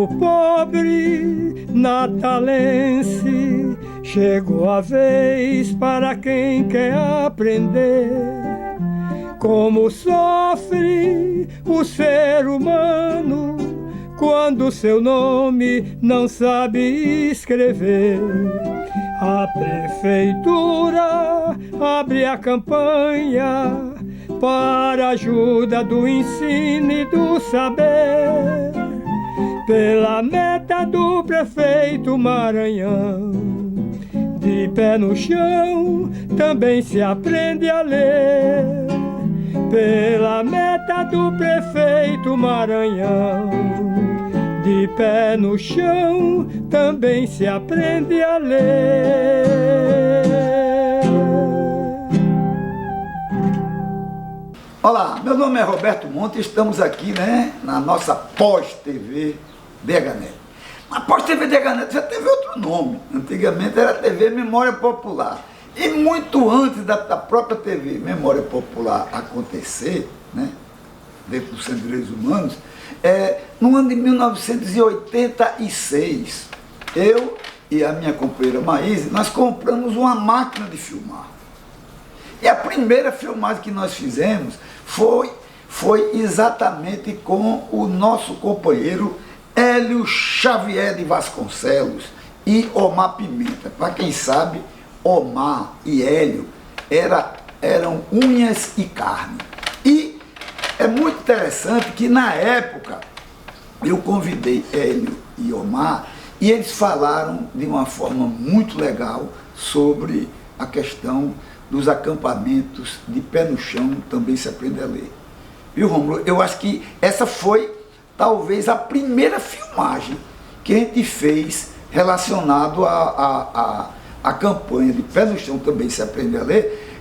povo pobre natalense, chegou a vez para quem quer aprender como sofre o ser humano quando seu nome não sabe escrever. A prefeitura abre a campanha para ajuda do ensino e do saber, pela meta do prefeito Maranhão. De pé no chão também se aprende a ler, pela meta do prefeito Maranhão. De pé no chão também se aprende a ler. Olá, meu nome é Roberto Monte e estamos aqui, na nossa Pós-TV DHNet. A Pós-TV DHNet já teve outro nome. Antigamente era TV Memória Popular. E muito antes da própria TV Memória Popular acontecer, dentro do Centro de Direitos Humanos, no ano de 1986, eu e a minha companheira Maíse, nós compramos uma máquina de filmar. E a primeira filmagem que nós fizemos foi exatamente com o nosso companheiro Hélio Xavier de Vasconcelos e Omar Pimenta. Para quem sabe, Omar e Hélio eram unhas e carne. E é muito interessante que na época eu convidei Hélio e Omar e eles falaram de uma forma muito legal sobre a questão dos acampamentos de pé no chão, também se aprende a ler. Viu, Rômulo? Eu acho que essa foi talvez a primeira filmagem que a gente fez relacionado à campanha de pé no chão, também se aprende a ler,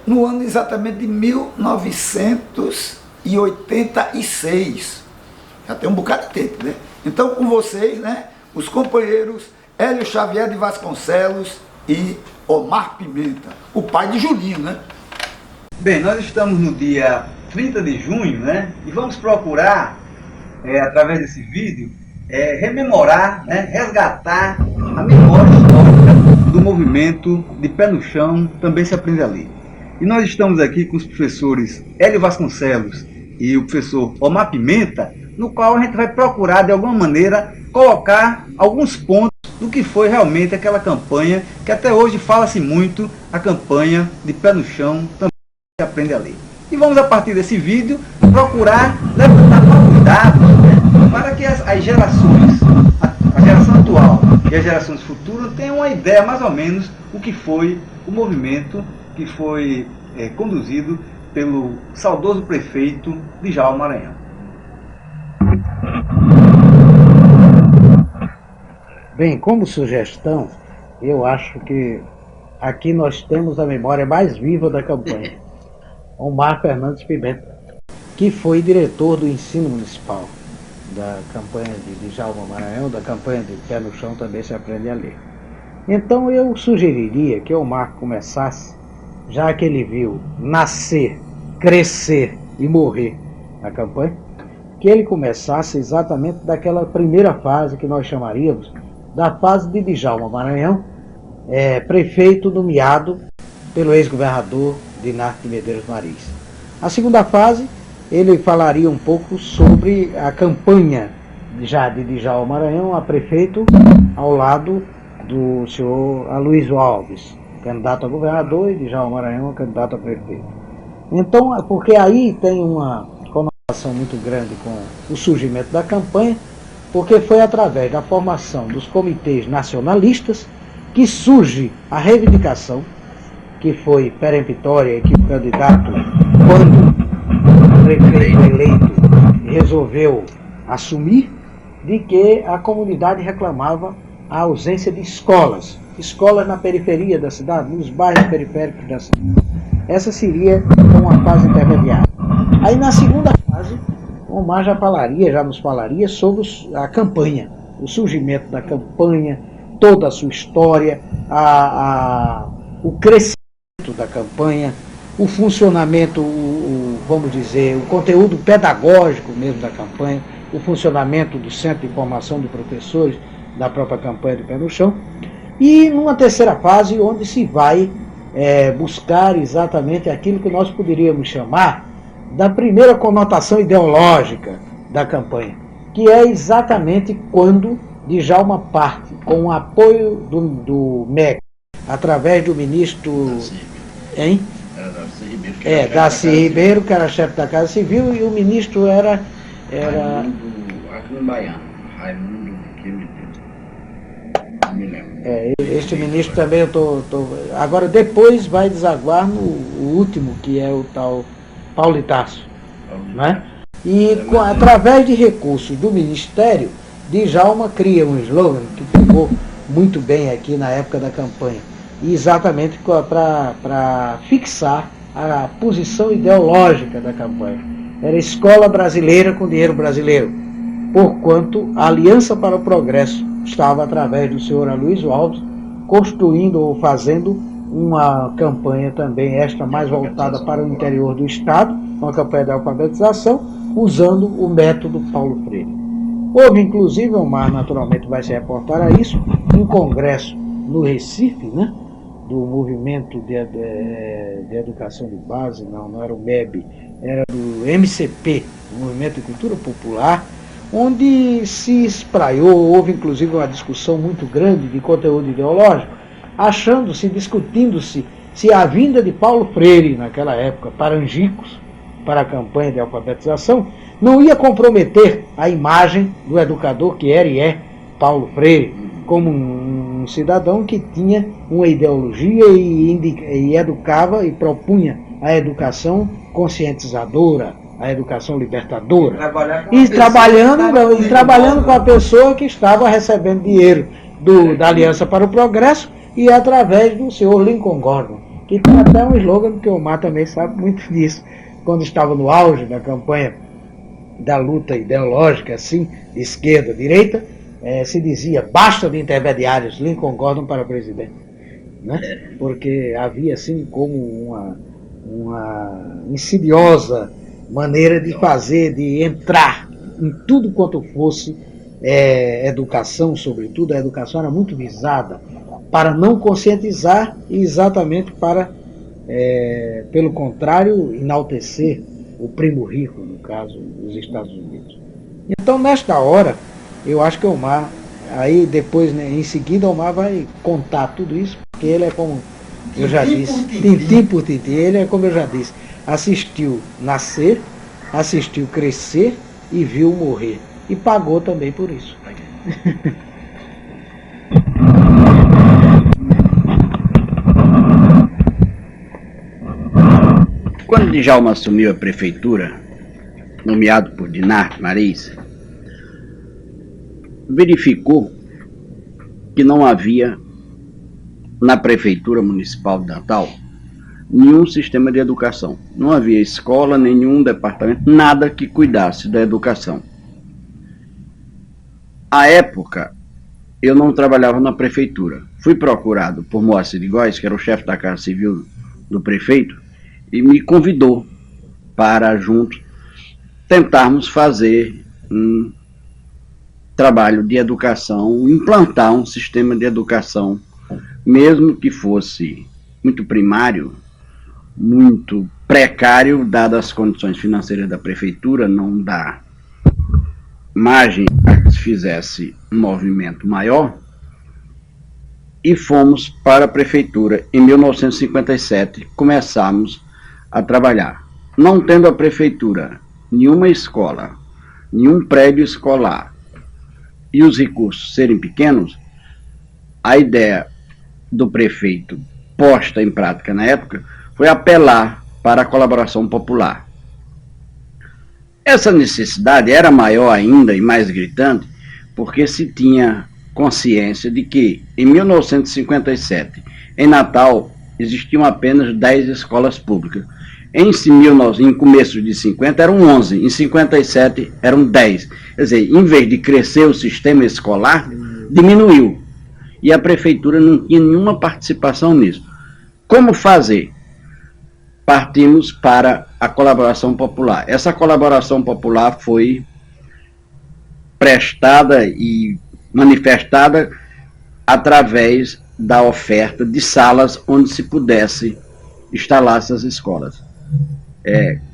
no ano exatamente de 1986. Já tem um bocado de tempo, Então, com vocês, os companheiros Hélio Xavier de Vasconcelos e Omar Pimenta, o pai de Julinho, Bem, nós estamos no dia 30 de junho, e vamos procurar, através desse vídeo, rememorar, resgatar a memória histórica do movimento de pé no chão, também se aprende a ler. E nós estamos aqui com os professores Hélio Vasconcelos e o professor Omar Pimenta, no qual a gente vai procurar, de alguma maneira, colocar alguns pontos do que foi realmente aquela campanha, que até hoje fala-se muito, a campanha de pé no chão, também se aprende a ler. E vamos, a partir desse vídeo, procurar levantar novos dados, para que as gerações, a geração atual e as gerações futuras tenham uma ideia, mais ou menos, o que foi o movimento que foi conduzido pelo saudoso prefeito Djalma Maranhão. Bem, como sugestão, eu acho que aqui nós temos a memória mais viva da campanha. Omar Fernandes Pimenta, que foi diretor do ensino municipal da campanha de Djalma Maranhão, da campanha de Pé no Chão também se aprende a ler. Então eu sugeriria que Omar começasse, já que ele viu nascer, crescer e morrer a campanha, que ele começasse exatamente daquela primeira fase que nós chamaríamos da fase de Djalma Maranhão, prefeito nomeado pelo ex-governador Dinarte de Medeiros Mariz. A segunda fase, ele falaria um pouco sobre a campanha já de Djalma Maranhão a prefeito, ao lado do senhor Aloysio Alves, candidato a governador, e Djalma Maranhão candidato a prefeito. Então, porque aí tem uma conotação muito grande com o surgimento da campanha, porque foi através da formação dos comitês nacionalistas que surge a reivindicação, que foi peremptória, que o candidato, quando o prefeito eleito resolveu assumir, de que a comunidade reclamava a ausência de escolas na periferia da cidade, nos bairros periféricos da cidade. Essa seria uma fase intermediária. Aí na segunda fase, Omar já nos falaria sobre a campanha, o surgimento da campanha, toda a sua história, o crescimento da campanha, o funcionamento, vamos dizer, o conteúdo pedagógico mesmo da campanha. o funcionamento do Centro de Formação de Professores da própria campanha de Pé no Chão, e numa terceira fase onde se vai buscar exatamente aquilo que nós poderíamos chamar da primeira conotação ideológica da campanha, que é exatamente quando Djalma parte com o apoio do MEC, através do ministro Darcy Ribeiro, que era chefe da Casa Civil, e o ministro era Raimundo, que me lembro. Este ministro também agora depois vai desaguar no último, que é o tal Paulo Itácio, né? E através de recursos do Ministério, Djalma cria um slogan que ficou muito bem aqui na época da campanha, exatamente para fixar a posição ideológica da campanha. Era escola brasileira com dinheiro brasileiro, porquanto a Aliança para o Progresso estava, através do senhor Aloysio Alves, construindo ou fazendo uma campanha também esta mais voltada para o interior do Estado, uma campanha de alfabetização, usando o método Paulo Freire. Houve, inclusive, o Mar naturalmente vai se reportar a isso, um congresso no Recife, né, do movimento de educação de base, não era o MEB, era do MCP, o Movimento de Cultura Popular, onde se espraiou, houve inclusive uma discussão muito grande de conteúdo ideológico, discutindo-se se a vinda de Paulo Freire, naquela época, para Angicos, para a campanha de alfabetização, não ia comprometer a imagem do educador que era e é Paulo Freire, como um cidadão que tinha uma ideologia e educava e propunha a educação conscientizadora, a educação libertadora. Trabalhando com a pessoa que estava recebendo dinheiro da Aliança para o Progresso e através do senhor Lincoln Gordon, que tem até um slogan que o Omar também sabe muito disso, quando estava no auge da campanha da luta ideológica, assim, de esquerda, direita, se dizia, basta de intermediários, Lincoln Gordon para presidente. Né? Porque havia, assim, como uma insidiosa maneira de fazer, de entrar em tudo quanto fosse educação, sobretudo. A educação era muito visada para não conscientizar e exatamente para, pelo contrário, enaltecer o primo rico, no caso, os Estados Unidos. Então, nesta hora, eu acho que o Omar, aí depois, né, em seguida, o Omar vai contar tudo isso, porque ele é como eu já disse, tintim por tintim, ele é como eu já disse, assistiu nascer, assistiu crescer e viu morrer. E pagou também por isso. Quando Djalma assumiu a prefeitura, nomeado por Dinar Mariz, verificou que não havia na prefeitura municipal de Natal nenhum sistema de educação. Não havia escola, nenhum departamento, nada que cuidasse da educação. À época, eu não trabalhava na prefeitura. Fui procurado por Moacir de Góes, que era o chefe da Casa Civil do prefeito, e me convidou para juntos tentarmos fazer um trabalho de educação, implantar um sistema de educação, mesmo que fosse muito primário, muito precário, dadas as condições financeiras da prefeitura, não dá margem a que se fizesse um movimento maior, e fomos para a prefeitura. Em 1957, começamos a trabalhar. Não tendo a prefeitura nenhuma escola, nenhum prédio escolar, e os recursos serem pequenos, a ideia do prefeito, posta em prática na época, foi apelar para a colaboração popular. Essa necessidade era maior ainda e mais gritante, porque se tinha consciência de que, em 1957, em Natal, existiam apenas 10 escolas públicas. Em começo de 50 eram 11, em 57 eram 10. Quer dizer, em vez de crescer o sistema escolar, diminuiu. E a prefeitura não tinha nenhuma participação nisso. Como fazer? Partimos para a colaboração popular. Essa colaboração popular foi prestada e manifestada através da oferta de salas onde se pudesse instalar essas escolas.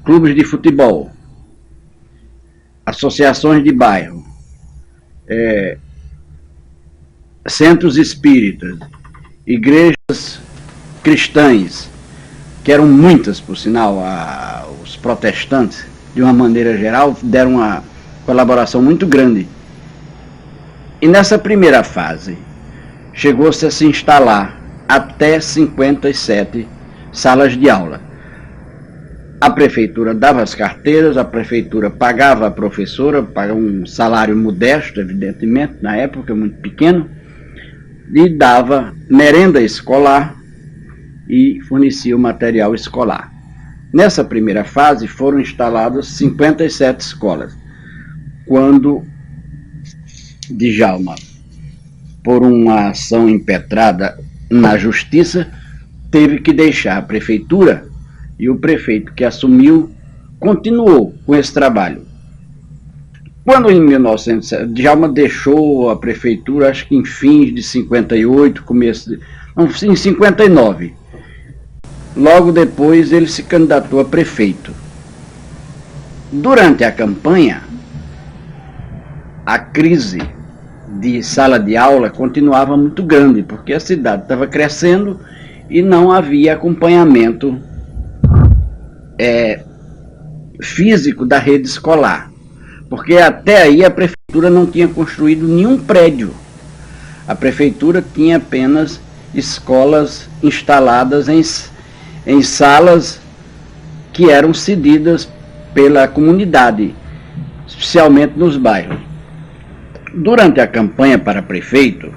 Clubes de futebol, associações de bairro, centros espíritas, igrejas cristãs, que eram muitas, por sinal, os protestantes, de uma maneira geral, deram uma colaboração muito grande. E nessa primeira fase, chegou-se a se instalar até 57 salas de aula. A prefeitura dava as carteiras, a prefeitura pagava a professora, pagava um salário modesto, evidentemente, na época, muito pequeno, e dava merenda escolar e fornecia o material escolar. Nessa primeira fase foram instaladas 57 escolas, quando Djalma, por uma ação impetrada na justiça, teve que deixar a prefeitura, e o prefeito que assumiu continuou com esse trabalho. Quando em 1907, Djalma deixou a prefeitura, acho que em fins de 58, em 59. Logo depois ele se candidatou a prefeito. Durante a campanha, a crise de sala de aula continuava muito grande, porque a cidade estava crescendo e não havia acompanhamento físico da rede escolar. Porque até aí a prefeitura não tinha construído nenhum prédio. A prefeitura tinha apenas escolas instaladas em salas que eram cedidas pela comunidade, especialmente nos bairros. Durante a campanha para prefeito,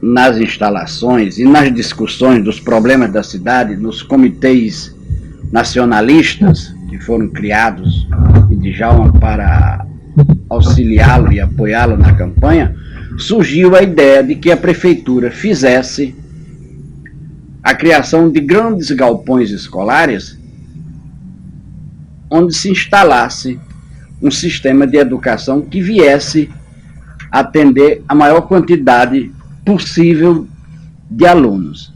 nas instalações e nas discussões dos problemas da cidade, nos comitês nacionalistas que foram criados em Djalma para auxiliá-lo e apoiá-lo na campanha, surgiu a ideia de que a prefeitura fizesse a criação de grandes galpões escolares onde se instalasse um sistema de educação que viesse atender a maior quantidade possível de alunos.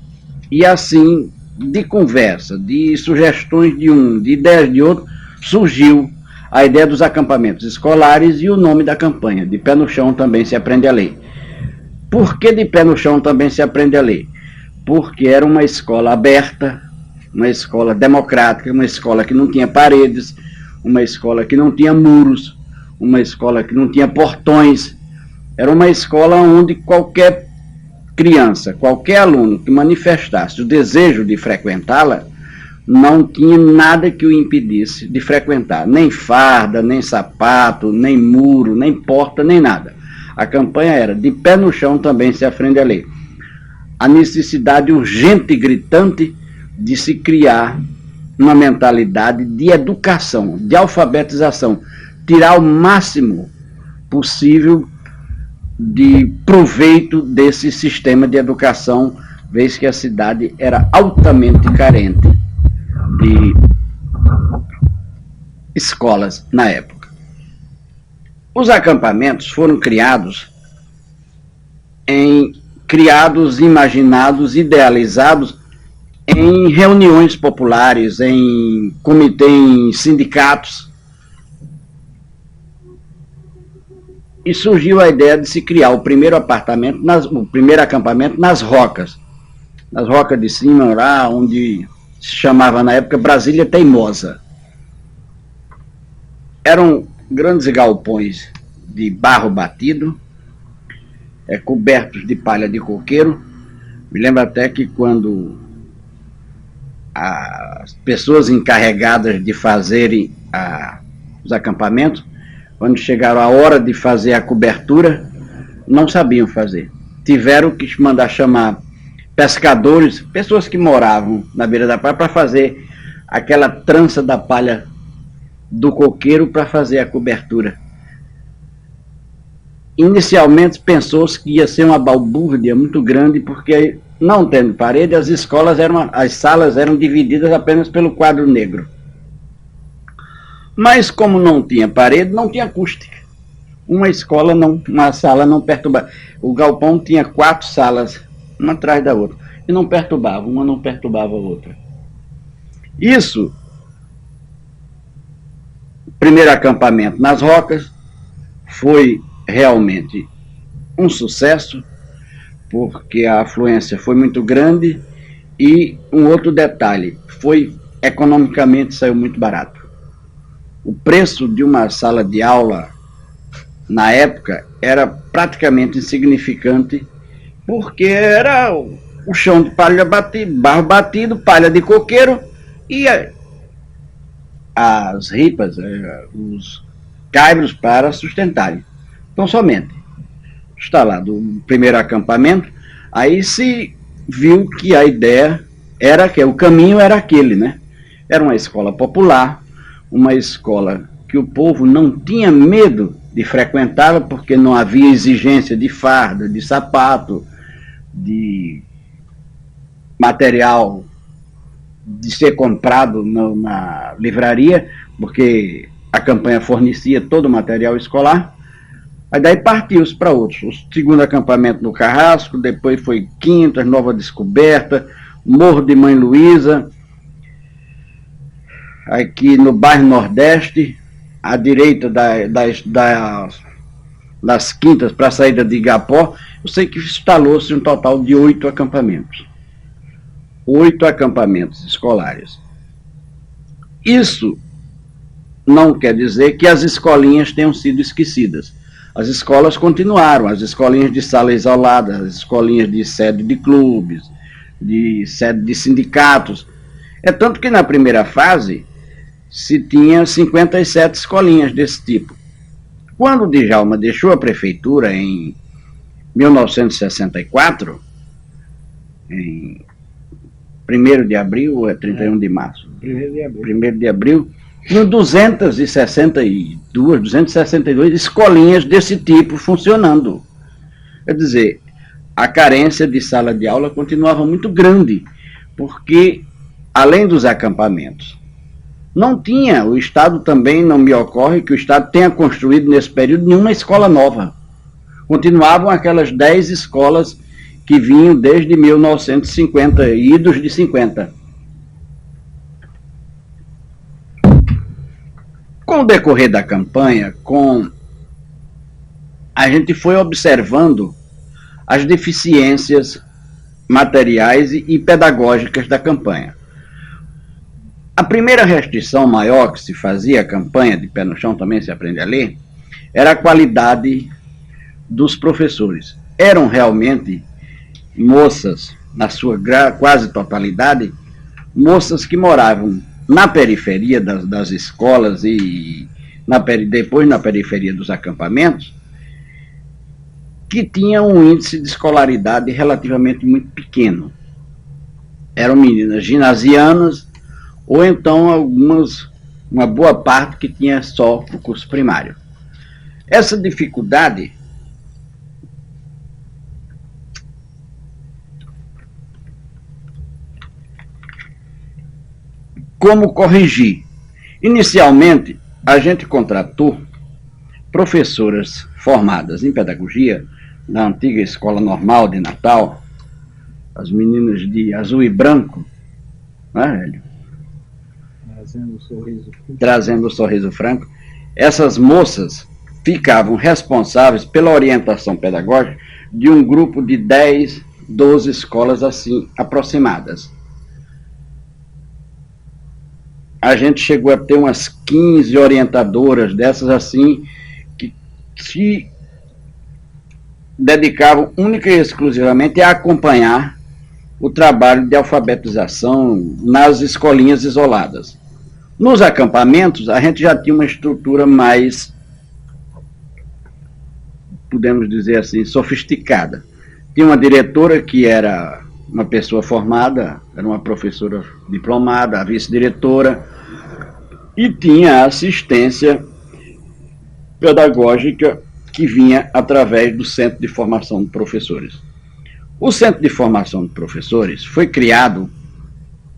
E assim, de conversa, de sugestões de um, de ideias de outro, surgiu a ideia dos acampamentos escolares e o nome da campanha, De Pé no Chão Também Se Aprende a Ler. Por que De Pé no Chão Também Se Aprende a Ler? Porque era uma escola aberta, uma escola democrática, uma escola que não tinha paredes, uma escola que não tinha muros, uma escola que não tinha portões. Era uma escola onde qualquer criança, qualquer aluno que manifestasse o desejo de frequentá-la, não tinha nada que o impedisse de frequentar, nem farda, nem sapato, nem muro, nem porta, nem nada. A campanha era De Pé no Chão Também Se Aprende a Ler. A necessidade urgente e gritante de se criar uma mentalidade de educação, de alfabetização, tirar o máximo possível de proveito desse sistema de educação, vez que a cidade era altamente carente de escolas na época. Os acampamentos foram criados, imaginados, idealizados em reuniões populares, em sindicatos. E surgiu a ideia de se criar o primeiro acampamento nas rocas de cima, lá onde se chamava na época Brasília Teimosa. Eram grandes galpões de barro batido, cobertos de palha de coqueiro. Me lembro até que quando as pessoas encarregadas de fazerem os acampamentos, quando chegaram a hora de fazer a cobertura, não sabiam fazer. Tiveram que mandar chamar pescadores, pessoas que moravam na beira da praia, para fazer aquela trança da palha do coqueiro para fazer a cobertura. Inicialmente pensou-se que ia ser uma balbúrdia muito grande, porque não tendo parede, as salas eram divididas apenas pelo quadro negro. Mas como não tinha parede, não tinha acústica. Uma escola não, uma sala não perturbava. O galpão tinha 4 salas, uma atrás da outra, e não perturbava, uma não perturbava a outra. Isso, primeiro acampamento nas Rocas, foi realmente um sucesso, porque a afluência foi muito grande, e um outro detalhe, economicamente saiu muito barato. O preço de uma sala de aula, na época, era praticamente insignificante, porque era o chão de palha barro batido, palha de coqueiro, e as ripas, os caibros para sustentarem. Então, somente instalado o primeiro acampamento, aí se viu que a ideia era que o caminho era aquele, né? Era uma escola popular, uma escola que o povo não tinha medo de frequentá-la, porque não havia exigência de farda, de sapato, de material de ser comprado na livraria, porque a campanha fornecia todo o material escolar. Aí daí partiu-se para outros. O segundo acampamento no Carrasco, depois foi Quintas, Nova Descoberta, Morro de Mãe Luísa, aqui no bairro Nordeste, à direita das Quintas para a saída de Igapó. Eu sei que instalou-se um total de 8 acampamentos. 8 acampamentos escolares. Isso não quer dizer que as escolinhas tenham sido esquecidas. As escolas continuaram, as escolinhas de sala isolada, as escolinhas de sede de clubes, de sede de sindicatos. É tanto que na primeira fase se tinha 57 escolinhas desse tipo. Quando o Djalma deixou a prefeitura em 1964, em 1º de abril ou 31 de março? 1º de abril. 1º de abril, tinham 262 escolinhas desse tipo funcionando. Quer dizer, a carência de sala de aula continuava muito grande, porque, além dos acampamentos, não tinha, o Estado também, não me ocorre que o Estado tenha construído nesse período nenhuma escola nova. Continuavam aquelas 10 escolas que vinham desde 1950, idos de 50. Com o decorrer da campanha, a gente foi observando as deficiências materiais e pedagógicas da campanha. A primeira restrição maior que se fazia a campanha de pé no chão, também se aprende a ler, era a qualidade dos professores. Eram realmente moças, na sua quase totalidade, moças que moravam na periferia das escolas e depois na periferia dos acampamentos, que tinham um índice de escolaridade relativamente muito pequeno. Eram meninas ginasianas, ou então uma boa parte que tinha só o curso primário. Essa dificuldade como corrigir? Inicialmente, a gente contratou professoras formadas em pedagogia na antiga Escola Normal de Natal, as meninas de azul e branco, né, velho? Trazendo o sorriso franco. Essas moças ficavam responsáveis pela orientação pedagógica de um grupo de 10, 12 escolas assim aproximadas. A gente chegou a ter umas 15 orientadoras dessas assim, que se dedicavam única e exclusivamente a acompanhar o trabalho de alfabetização nas escolinhas isoladas. Nos acampamentos, a gente já tinha uma estrutura mais, podemos dizer assim, sofisticada. Tinha uma diretora que era uma pessoa formada, era uma professora diplomada, a vice-diretora, e tinha a assistência pedagógica que vinha através do Centro de Formação de Professores. O Centro de Formação de Professores foi criado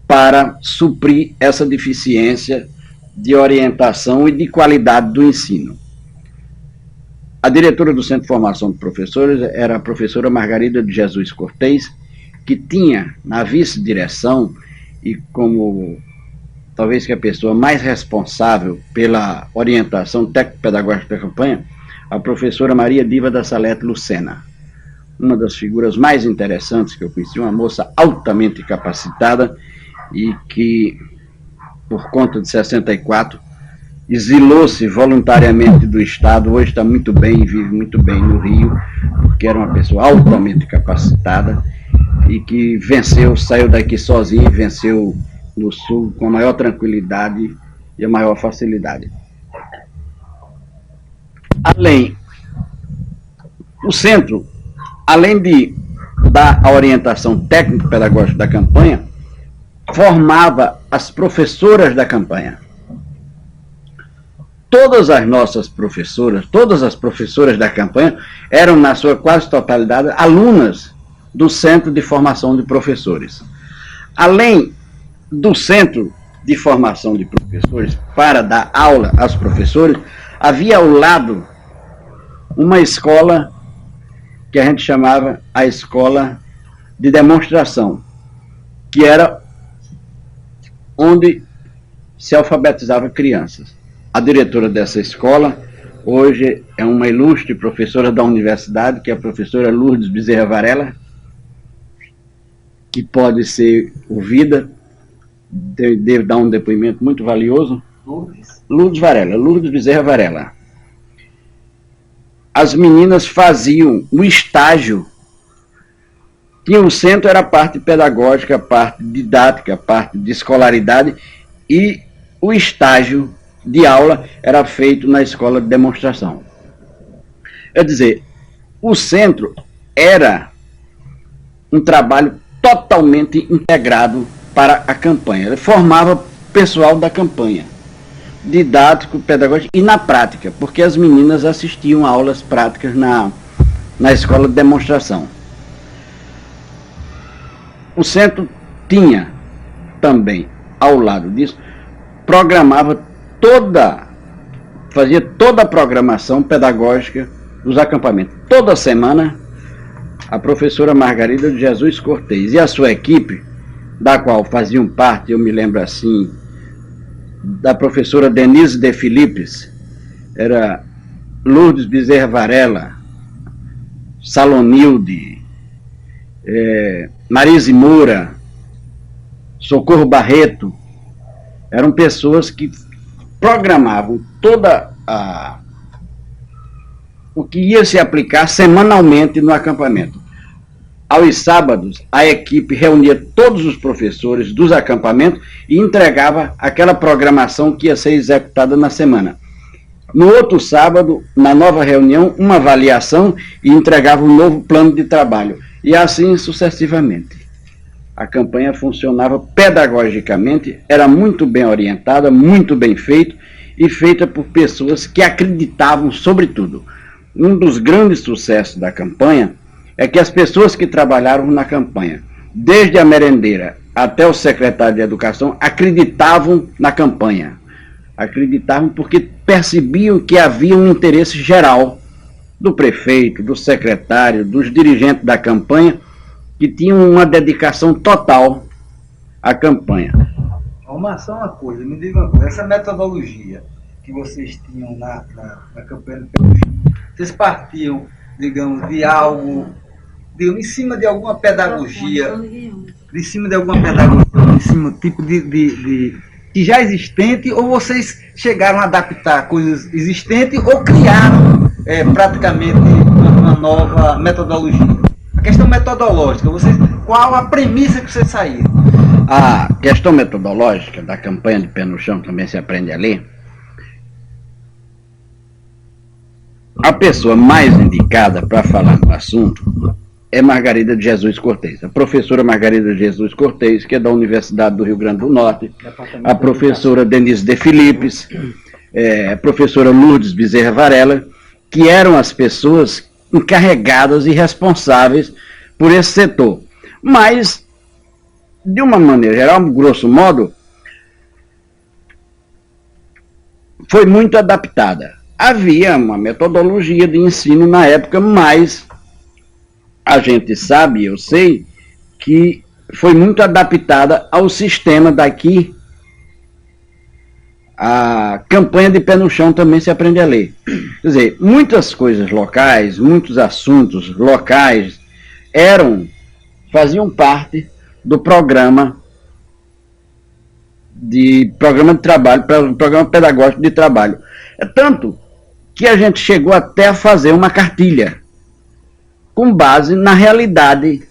para suprir essa deficiência de orientação e de qualidade do ensino. A diretora do Centro de Formação de Professores era a professora Margarida de Jesus Cortez, que tinha na vice-direção e como talvez que a pessoa mais responsável pela orientação técnico-pedagógica da campanha, a professora Maria Diva da Salete Lucena, uma das figuras mais interessantes que eu conheci, uma moça altamente capacitada e que, por conta de 64, exilou-se voluntariamente do Estado, hoje está muito bem, vive muito bem no Rio, porque era uma pessoa altamente capacitada e que venceu, saiu daqui sozinho e venceu no Sul com a maior tranquilidade e a maior facilidade. O centro, além de dar a orientação técnico-pedagógica da campanha, formava as professoras da campanha. Todas as nossas professoras, todas as professoras da campanha eram, na sua quase totalidade, alunas do Centro de Formação de Professores. Além do Centro de Formação de Professores, para dar aula aos professores, havia ao lado uma escola que a gente chamava a escola de demonstração, que era onde se alfabetizava crianças. A diretora dessa escola hoje é uma ilustre professora da universidade, que é a professora Lourdes Bezerra Varela, que pode ser ouvida, deve dar um depoimento muito valioso. Lourdes Bezerra Varela. As meninas faziam o estágio. Tinha o centro, era a parte pedagógica, a parte didática, a parte de escolaridade, e o estágio de aula era feito na escola de demonstração. Quer dizer, o centro era um trabalho totalmente integrado para a campanha. Ele formava pessoal da campanha, didático, pedagógico e na prática, porque as meninas assistiam a aulas práticas na escola de demonstração. O centro tinha também, ao lado disso, fazia toda a programação pedagógica dos acampamentos. Toda semana, a professora Margarida de Jesus Cortez e a sua equipe, da qual faziam parte, eu me lembro assim, da professora Denise de Filipes, era Lourdes Bezerra Varela, Salonilde, Marise Moura, Socorro Barreto, eram pessoas que programavam o que ia se aplicar semanalmente no acampamento. Aos sábados, a equipe reunia todos os professores dos acampamentos e entregava aquela programação que ia ser executada na semana. No outro sábado, na nova reunião, uma avaliação e entregava um novo plano de trabalho. E assim sucessivamente. A campanha funcionava pedagogicamente, era muito bem orientada, muito bem feita e feita por pessoas que acreditavam sobretudo. Um dos grandes sucessos da campanha é que as pessoas que trabalharam na campanha, desde a merendeira até o secretário de Educação, acreditavam na campanha. Acreditavam porque percebiam que havia um interesse geral do prefeito, do secretário, dos dirigentes da campanha, que tinham uma dedicação total à campanha. Vamos só uma coisa, me diga uma coisa, essa metodologia que vocês tinham na campanha do Peruginho, vocês partiam, digamos, de algo, em cima de alguma pedagogia, em cima tipo de que já existente, ou vocês chegaram a adaptar coisas existentes ou criaram praticamente uma nova metodologia? A questão metodológica, qual a premissa que vocês saíram? A questão metodológica da campanha de Pé no Chão também se aprende a ler. A pessoa mais indicada para falar no assunto é Margarida de Jesus Cortez, a professora Margarida de Jesus Cortez, que é da Universidade do Rio Grande do Norte, a professora Denise de Filipes, a professora Lourdes Bezerra Varela, que eram as pessoas encarregadas e responsáveis por esse setor. Mas, de uma maneira geral, grosso modo, foi muito adaptada. havia uma metodologia de ensino na época, mas a gente sabe, eu sei, que foi muito adaptada ao sistema daqui. A campanha de pé no chão também se aprende a ler. Quer dizer, muitas coisas locais, muitos assuntos locais faziam parte do programa de trabalho, programa pedagógico de trabalho. É tanto que a gente chegou até a fazer uma cartilha com base na realidade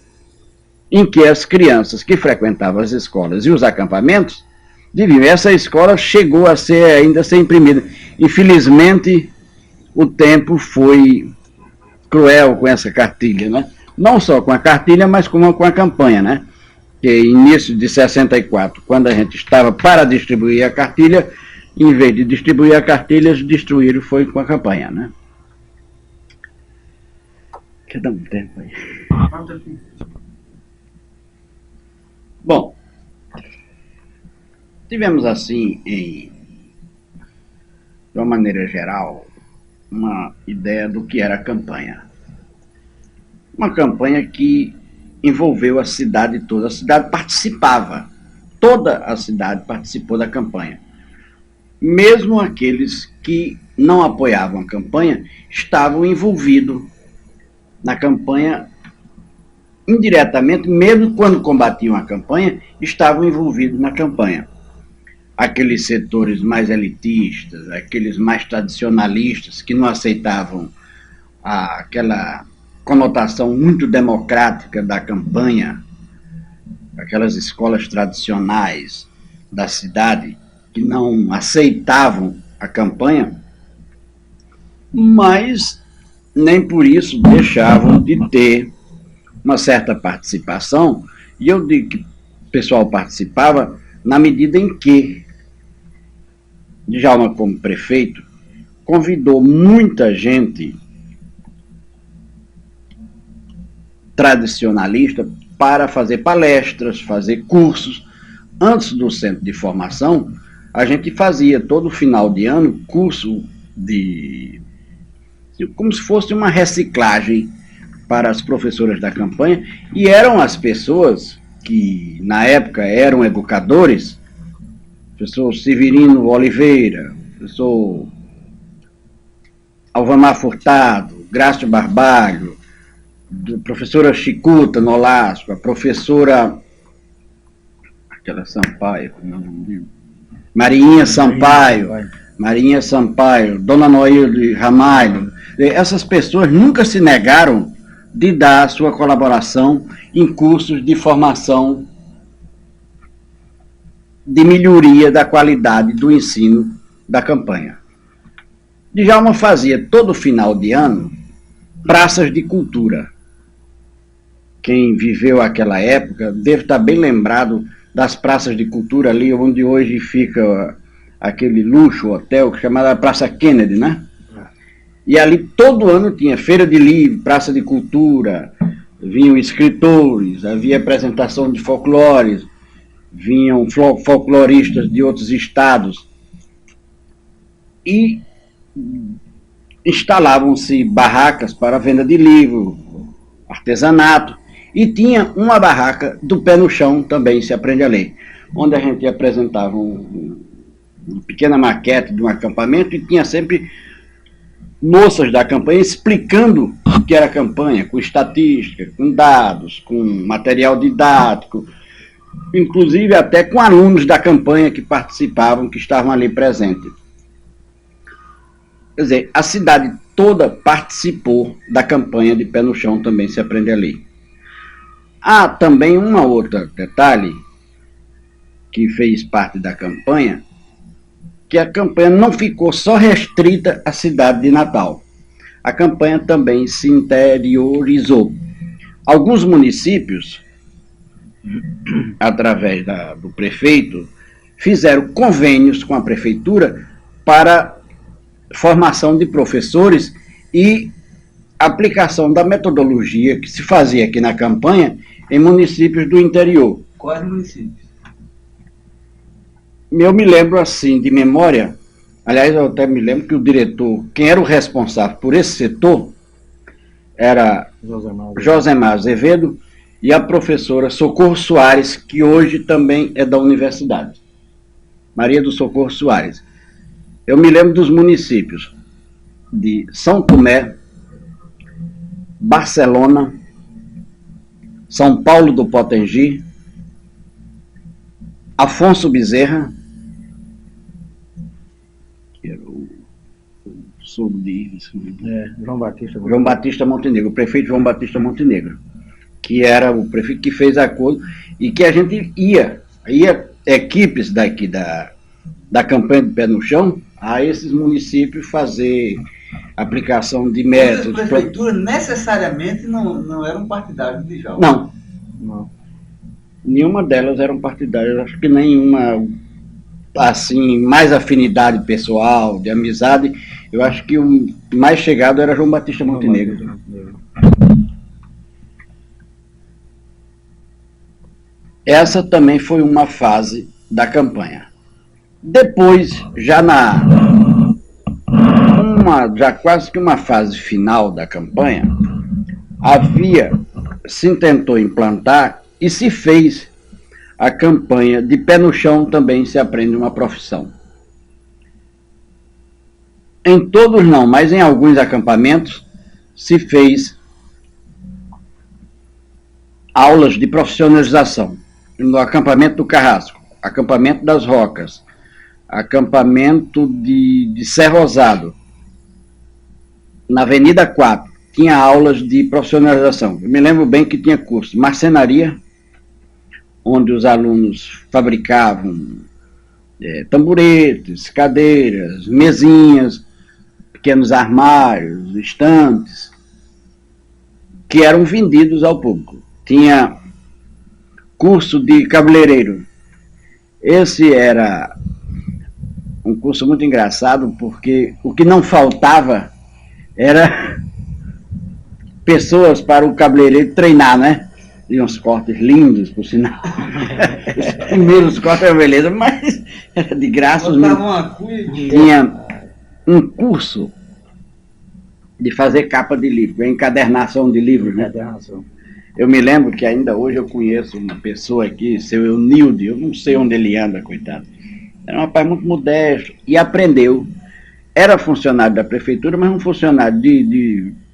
em que as crianças que frequentavam as escolas e os acampamentos viviam. Essa escola chegou a ainda ser imprimida. Infelizmente, o tempo foi cruel com essa cartilha, né? Não só com a cartilha, mas com a campanha, né? Que início de 64, quando a gente estava para distribuir a cartilha, em vez de distribuir a cartilha, destruíram foi com a campanha, né? Quer dar um tempo aí? Bom, tivemos assim, de uma maneira geral, uma ideia do que era a campanha. Uma campanha que envolveu a cidade toda. A cidade participava, toda a cidade participou da campanha. Mesmo aqueles que não apoiavam a campanha estavam envolvidos na campanha indiretamente, mesmo quando combatiam a campanha, estavam envolvidos na campanha. Aqueles setores mais elitistas, aqueles mais tradicionalistas, que não aceitavam aquela conotação muito democrática da campanha, aquelas escolas tradicionais da cidade, que não aceitavam a campanha, mas nem por isso deixavam de ter uma certa participação. E eu digo que o pessoal participava na medida em que Djalma, como prefeito, convidou muita gente tradicionalista para fazer palestras, fazer cursos. Antes do centro de formação, a gente fazia todo final de ano curso como se fosse uma reciclagem para as professoras da campanha, e eram as pessoas que na época eram educadores, professor Severino Oliveira, professor Alvamar Furtado, Grácio Barbalho, professora Chicuta Nolasco, a professora Sampaio, Marinha Sampaio, Dona Noilde Ramalho. Essas pessoas nunca se negaram de dar a sua colaboração em cursos de formação de melhoria da qualidade do ensino da campanha. Djalma fazia todo final de ano praças de cultura. Quem viveu aquela época deve estar bem lembrado das praças de cultura ali onde hoje fica aquele luxo hotel chamado Praça Kennedy, né? E ali todo ano tinha feira de livro, praça de cultura, vinham escritores, havia apresentação de folclores, vinham folcloristas de outros estados e instalavam-se barracas para venda de livro, artesanato, e tinha uma barraca do pé no chão também, se aprende a ler, onde a gente apresentava uma pequena maquete de um acampamento e tinha sempre moças da campanha explicando o que era a campanha, com estatística, com dados, com material didático, inclusive até com alunos da campanha que participavam, que estavam ali presentes. Quer dizer, a cidade toda participou da campanha de pé no chão, também se aprende a ler. Há também uma outra detalhe que fez parte da campanha, que a campanha não ficou só restrita à cidade de Natal. A campanha também se interiorizou. Alguns municípios, através do prefeito, fizeram convênios com a prefeitura para formação de professores e aplicação da metodologia que se fazia aqui na campanha em municípios do interior. Quais municípios? Eu me lembro assim, de memória, Aliás, eu até me lembro que o diretor, quem era o responsável por esse setor, era Josemar Azevedo e a professora Socorro Soares, que hoje também é da universidade. Maria do Socorro Soares. Eu me lembro dos municípios de São Tomé, Barcelona, São Paulo do Potengi, Afonso Bezerra, que era o sul de João Batista Montenegro, o prefeito João Batista Montenegro, que era o prefeito que fez acordo e que a gente ia equipes daqui da campanha de Pé no Chão a esses municípios fazer aplicação de métodos. As prefeituras necessariamente não eram partidários de Djalma. Não. Nenhuma delas eram partidárias, acho que nenhuma, assim, mais afinidade pessoal, de amizade. Eu acho que o mais chegado era João Batista Montenegro. Essa também foi uma fase da campanha. Depois, já já quase que uma fase final da campanha, se tentou implantar e se fez a campanha de Pé no Chão também se aprende uma profissão. Em todos não, mas em alguns acampamentos se fez aulas de profissionalização. No acampamento do Carrasco, acampamento das Rocas, acampamento de Serra Rosado, na Avenida 4, tinha aulas de profissionalização. Eu me lembro bem que tinha curso de marcenaria, onde os alunos fabricavam tamboretes, cadeiras, mesinhas, pequenos armários, estantes, que eram vendidos ao público. Tinha curso de cabeleireiro. Esse era um curso muito engraçado, porque o que não faltava era pessoas para o cabeleireiro treinar, né? E uns cortes lindos, por sinal. Os primeiros cortes eram beleza, mas era de graça. Tinha um curso de fazer capa de livro, encadernação de livros, né? Eu me lembro que ainda hoje eu conheço uma pessoa aqui, seu Eunilde, eu não sei onde ele anda, coitado. Era um rapaz muito modesto e aprendeu. Era funcionário da prefeitura, mas um funcionário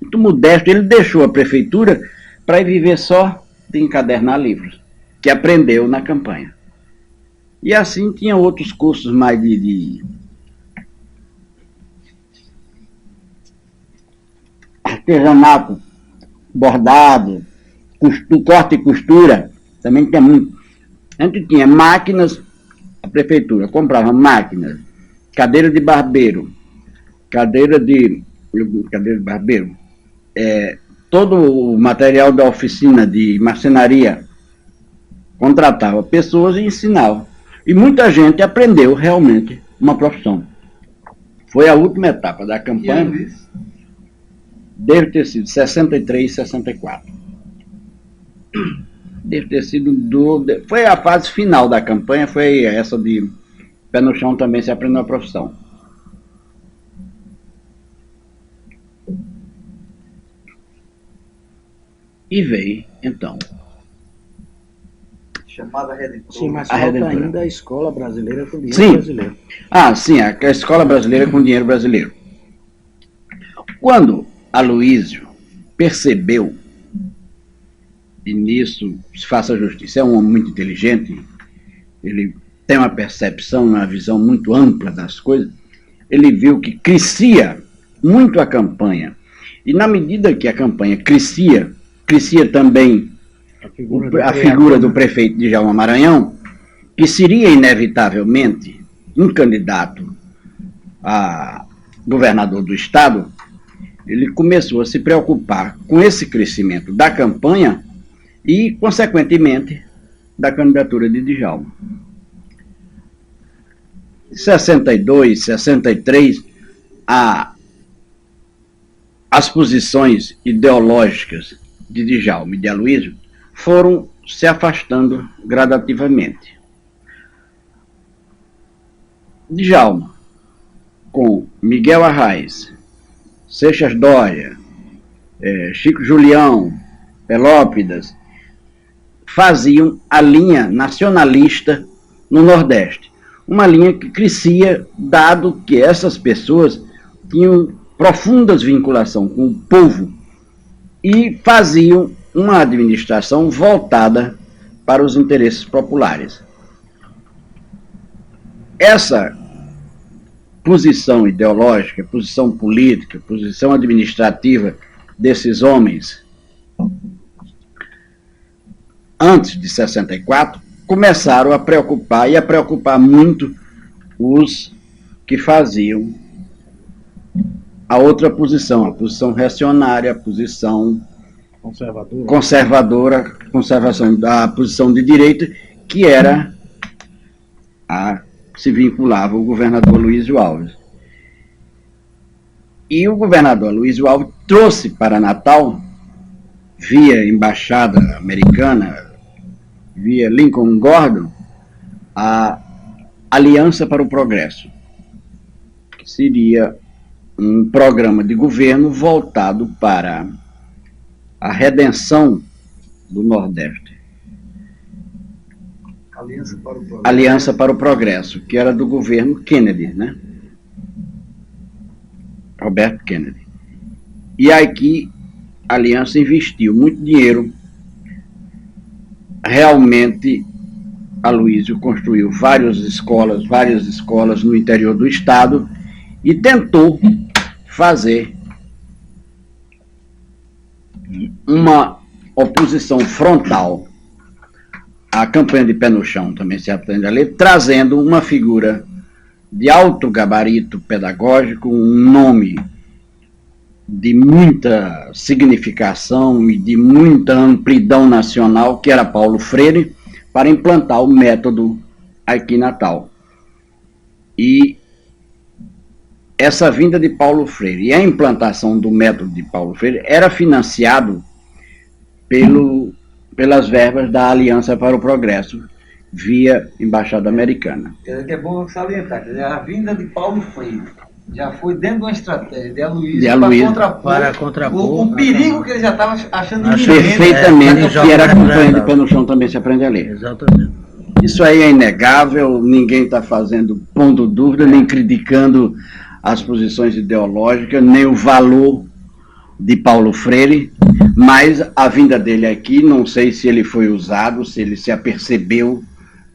muito modesto. Ele deixou a prefeitura para ir viver só de encadernar livros, que aprendeu na campanha. E assim tinha outros cursos mais de artesanato, bordado, corte e costura, também tinha muito. A gente tinha máquinas, a prefeitura comprava máquinas, cadeira de barbeiro, todo o material da oficina de marcenaria, contratava pessoas e ensinava. E muita gente aprendeu realmente uma profissão. Foi a última etapa da campanha, deve ter sido 63, 64. Deve ter sido foi a fase final da campanha, foi essa de Pé no Chão também se aprendeu a profissão. E veio, então, chamada Redentor. Sim, mas falta ainda a Escola Brasileira com Dinheiro Brasileiro. Sim, a Escola Brasileira com Dinheiro Brasileiro. Quando Aloísio percebeu, e nisso se faça justiça, é um homem muito inteligente, ele tem uma percepção, uma visão muito ampla das coisas, ele viu que crescia muito a campanha. E na medida que a campanha crescia também a figura do prefeito Djalma Maranhão, que seria inevitavelmente um candidato a governador do estado. Ele começou a se preocupar com esse crescimento da campanha e, consequentemente, da candidatura de Djalma. Em 62, 63, as posições ideológicas de Djalma e de Aloísio foram se afastando gradativamente. Djalma com Miguel Arraes, Seixas Dória, Chico Julião, Pelópidas, faziam a linha nacionalista no Nordeste. Uma linha que crescia, dado que essas pessoas tinham profundas vinculação com o povo e faziam uma administração voltada para os interesses populares. Essa posição ideológica, posição política, posição administrativa desses homens, antes de 64, começaram a preocupar e a preocupar muito os que faziam a outra posição, a posição reacionária, a posição conservadora, conservação da posição de direita, que era a que se vinculava ao governador Luizio Alves. E o governador Luizio Alves trouxe para Natal, via embaixada americana, via Lincoln Gordon, a Aliança para o Progresso, que seria um programa de governo voltado para a redenção do Nordeste. Aliança para o Progresso, que era do governo Kennedy, né? Roberto Kennedy. E aqui a Aliança investiu muito dinheiro. Realmente, Aloysio construiu várias escolas no interior do estado e tentou fazer uma oposição frontal à campanha de Pé no Chão, também se aprende a ler, trazendo uma figura de alto gabarito pedagógico, um nome de muita significação e de muita amplidão nacional, que era Paulo Freire, para implantar o método aqui em Natal. E essa vinda de Paulo Freire e a implantação do método de Paulo Freire era financiado pelas verbas da Aliança para o Progresso, via Embaixada Americana. É bom salientar, a vinda de Paulo Freire já foi dentro de uma estratégia de Aloysio para contrapor o perigo que ele já estava achando perfeitamente, que era a campanha de Pé no Chão, também se aprende a ler. Exatamente. Isso aí é inegável, ninguém está pondo dúvida, nem criticando as posições ideológicas, nem o valor de Paulo Freire, mas a vinda dele aqui, não sei se ele foi usado, se ele se apercebeu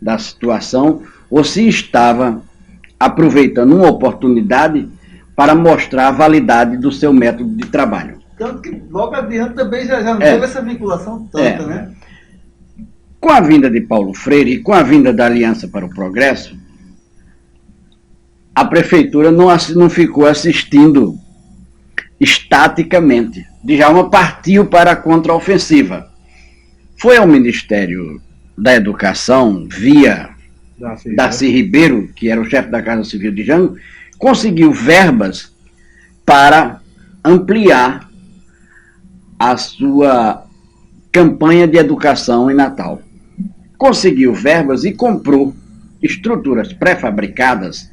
da situação, ou se estava aproveitando uma oportunidade para mostrar a validade do seu método de trabalho. Tanto que logo adiante também já não teve essa vinculação tanta, né? Com a vinda de Paulo Freire e com a vinda da Aliança para o Progresso, a prefeitura não ficou assistindo estaticamente. Djalma partiu para a contraofensiva. Foi ao Ministério da Educação, via Darcy Ribeiro, que era o chefe da Casa Civil de Jango, conseguiu verbas para ampliar a sua campanha de educação em Natal. Conseguiu verbas e comprou estruturas pré-fabricadas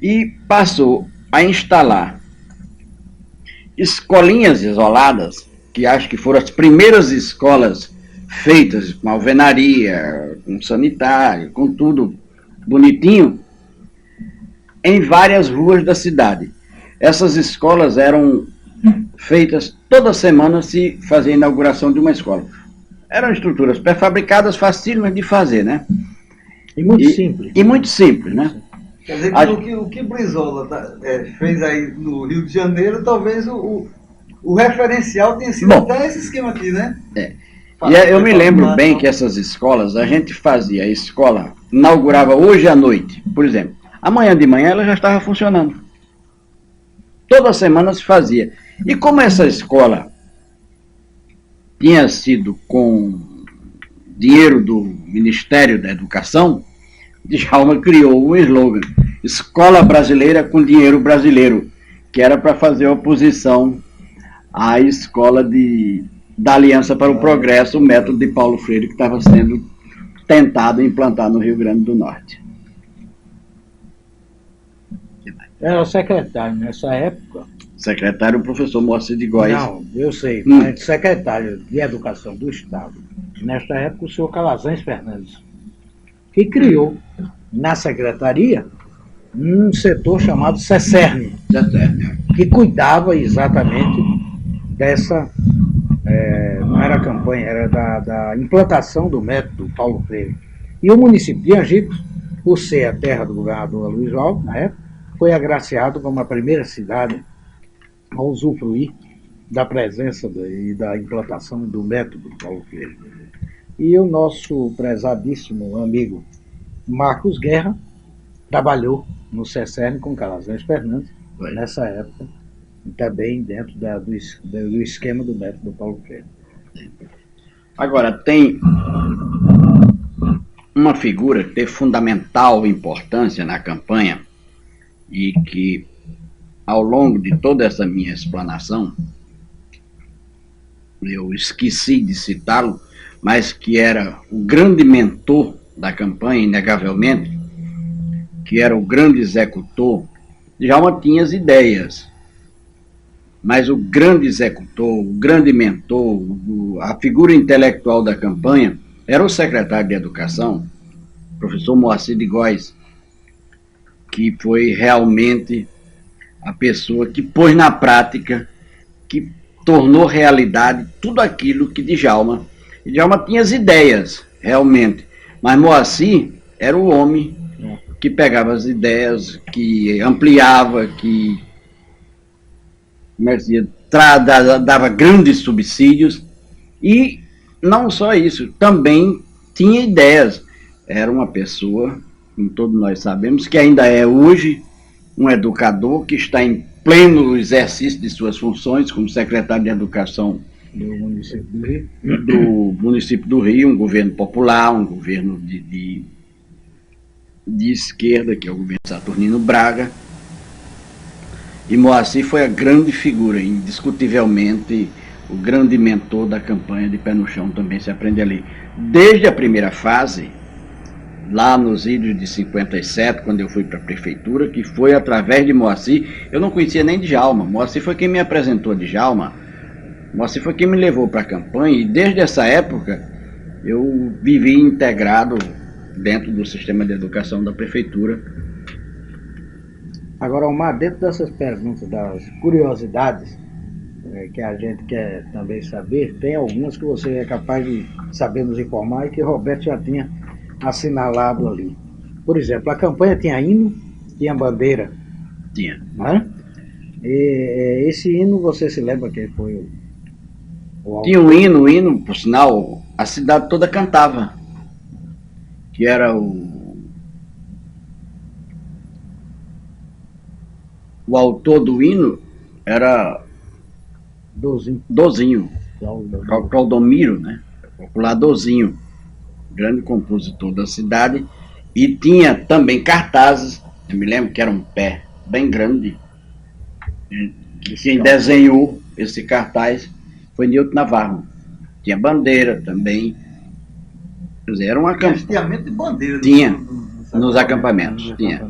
e passou a instalar escolinhas isoladas, que acho que foram as primeiras escolas feitas com alvenaria, com sanitário, com tudo bonitinho, em várias ruas da cidade. Essas escolas eram feitas, toda semana se fazia a inauguração de uma escola. Eram estruturas pré-fabricadas, facílimas de fazer, né? E muito simples. E muito simples, né? Quer dizer, o que Brizola fez aí no Rio de Janeiro, talvez o referencial tenha sido até esse esquema aqui, né? E eu me lembro bem que essas escolas, a gente fazia a escola, inaugurava hoje à noite, por exemplo. Amanhã de manhã ela já estava funcionando. Toda semana se fazia. E como essa escola tinha sido com dinheiro do Ministério da Educação, Djalma criou um slogan: Escola Brasileira com Dinheiro Brasileiro, que era para fazer oposição à escola da Aliança para o Progresso, o método de Paulo Freire, que estava sendo tentado implantar no Rio Grande do Norte. Era secretário nessa época. Secretário, o professor Moacir de Góes. Não, eu sei, mas secretário de Educação do Estado. Nesta época, o senhor Calazans Fernandes, que criou na secretaria um setor chamado CECERN, que cuidava exatamente dessa, não era campanha, era da implantação do método Paulo Freire. E o município de Angicos, por ser a terra do governador Luiz Alves, na época, foi agraciado como a primeira cidade a usufruir da presença e da implantação do método Paulo Freire. E o nosso prezadíssimo amigo Marcos Guerra trabalhou no CECERN com Calazans Fernandes, nessa época, também dentro do esquema do método Paulo Freire. Agora, tem uma figura que teve fundamental importância na campanha e que, ao longo de toda essa minha explanação, eu esqueci de citá-lo, mas que era o grande mentor da campanha, inegavelmente, que era o grande executor. Djalma tinha as ideias, mas o grande executor, o grande mentor, a figura intelectual da campanha era o secretário de Educação, professor Moacir de Góes, que foi realmente a pessoa que pôs na prática, que tornou realidade tudo aquilo que Djalma tinha as ideias, realmente, mas Moacir era o homem que pegava as ideias, que ampliava, que dava grandes subsídios, e não só isso, também tinha ideias. Era uma pessoa, como todos nós sabemos, que ainda é hoje um educador que está em pleno exercício de suas funções como secretário de Educação Do município do Rio. do município do Rio, um governo popular, um governo de esquerda, que é o governo Saturnino Braga. E Moacir foi a grande figura, indiscutivelmente, o grande mentor da campanha de Pé no Chão, também se aprende ali. Desde a primeira fase, lá nos idos de 57, quando eu fui para a prefeitura, que foi através de Moacir, eu não conhecia nem Djalma. Moacir foi quem me apresentou Djalma, Moacir foi quem me levou para a campanha, e desde essa época eu vivi integrado dentro do sistema de educação da prefeitura. Agora, Omar, dentro dessas perguntas, das curiosidades que a gente quer também saber, tem algumas que você é capaz de saber nos informar e que Roberto já tinha assinalado ali. Por exemplo, a campanha tinha hino, tinha bandeira. Tinha. Né? E esse hino, você se lembra quem foi o Tinha um hino, por sinal, a cidade toda cantava, que era o autor do hino era Dozinho, Claudomiro, né? Popular Dozinho, grande compositor da cidade, e tinha também cartazes. Eu me lembro que era um pé bem grande, que quem desenhou esse cartaz foi Nilton Navarro. Tinha bandeira também, quer dizer, era uma Hasteamento de bandeira. Tinha, nos acampamentos, tinha,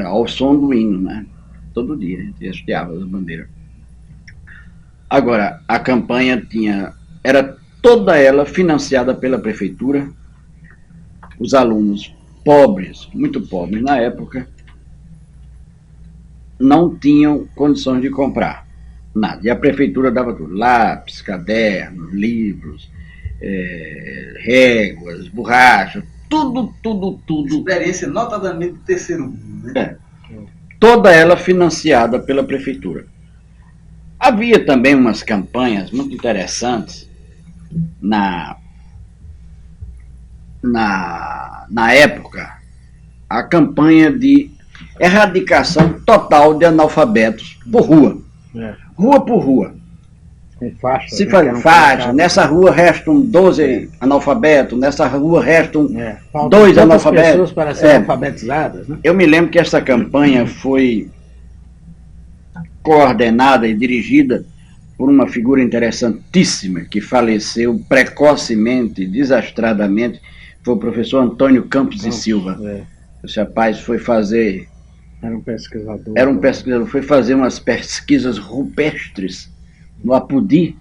ao som do hino, né? Todo dia a gente hasteava as bandeiras. Agora, a campanha era toda ela financiada pela prefeitura. Os alunos pobres, muito pobres na época, não tinham condições de comprar nada. E a prefeitura dava tudo: lápis, cadernos, livros, réguas, borrachas, tudo. Experiência notadamente do terceiro mundo, né? Toda ela financiada pela prefeitura. Havia também umas campanhas muito interessantes na época, a campanha de erradicação total de analfabetos por rua. Rua por rua. Com faixa. Se faz faixa, nessa rua restam 12 analfabetos, nessa rua restam 2 analfabetos. Pessoas para serem alfabetizadas, né? Eu me lembro que essa campanha foi coordenada e dirigida por uma figura interessantíssima que faleceu precocemente, desastradamente, foi o professor Antônio Campos e Silva. Esse rapaz foi fazer Era um pesquisador. Era um pesquisador, foi fazer umas pesquisas rupestres no Apodi.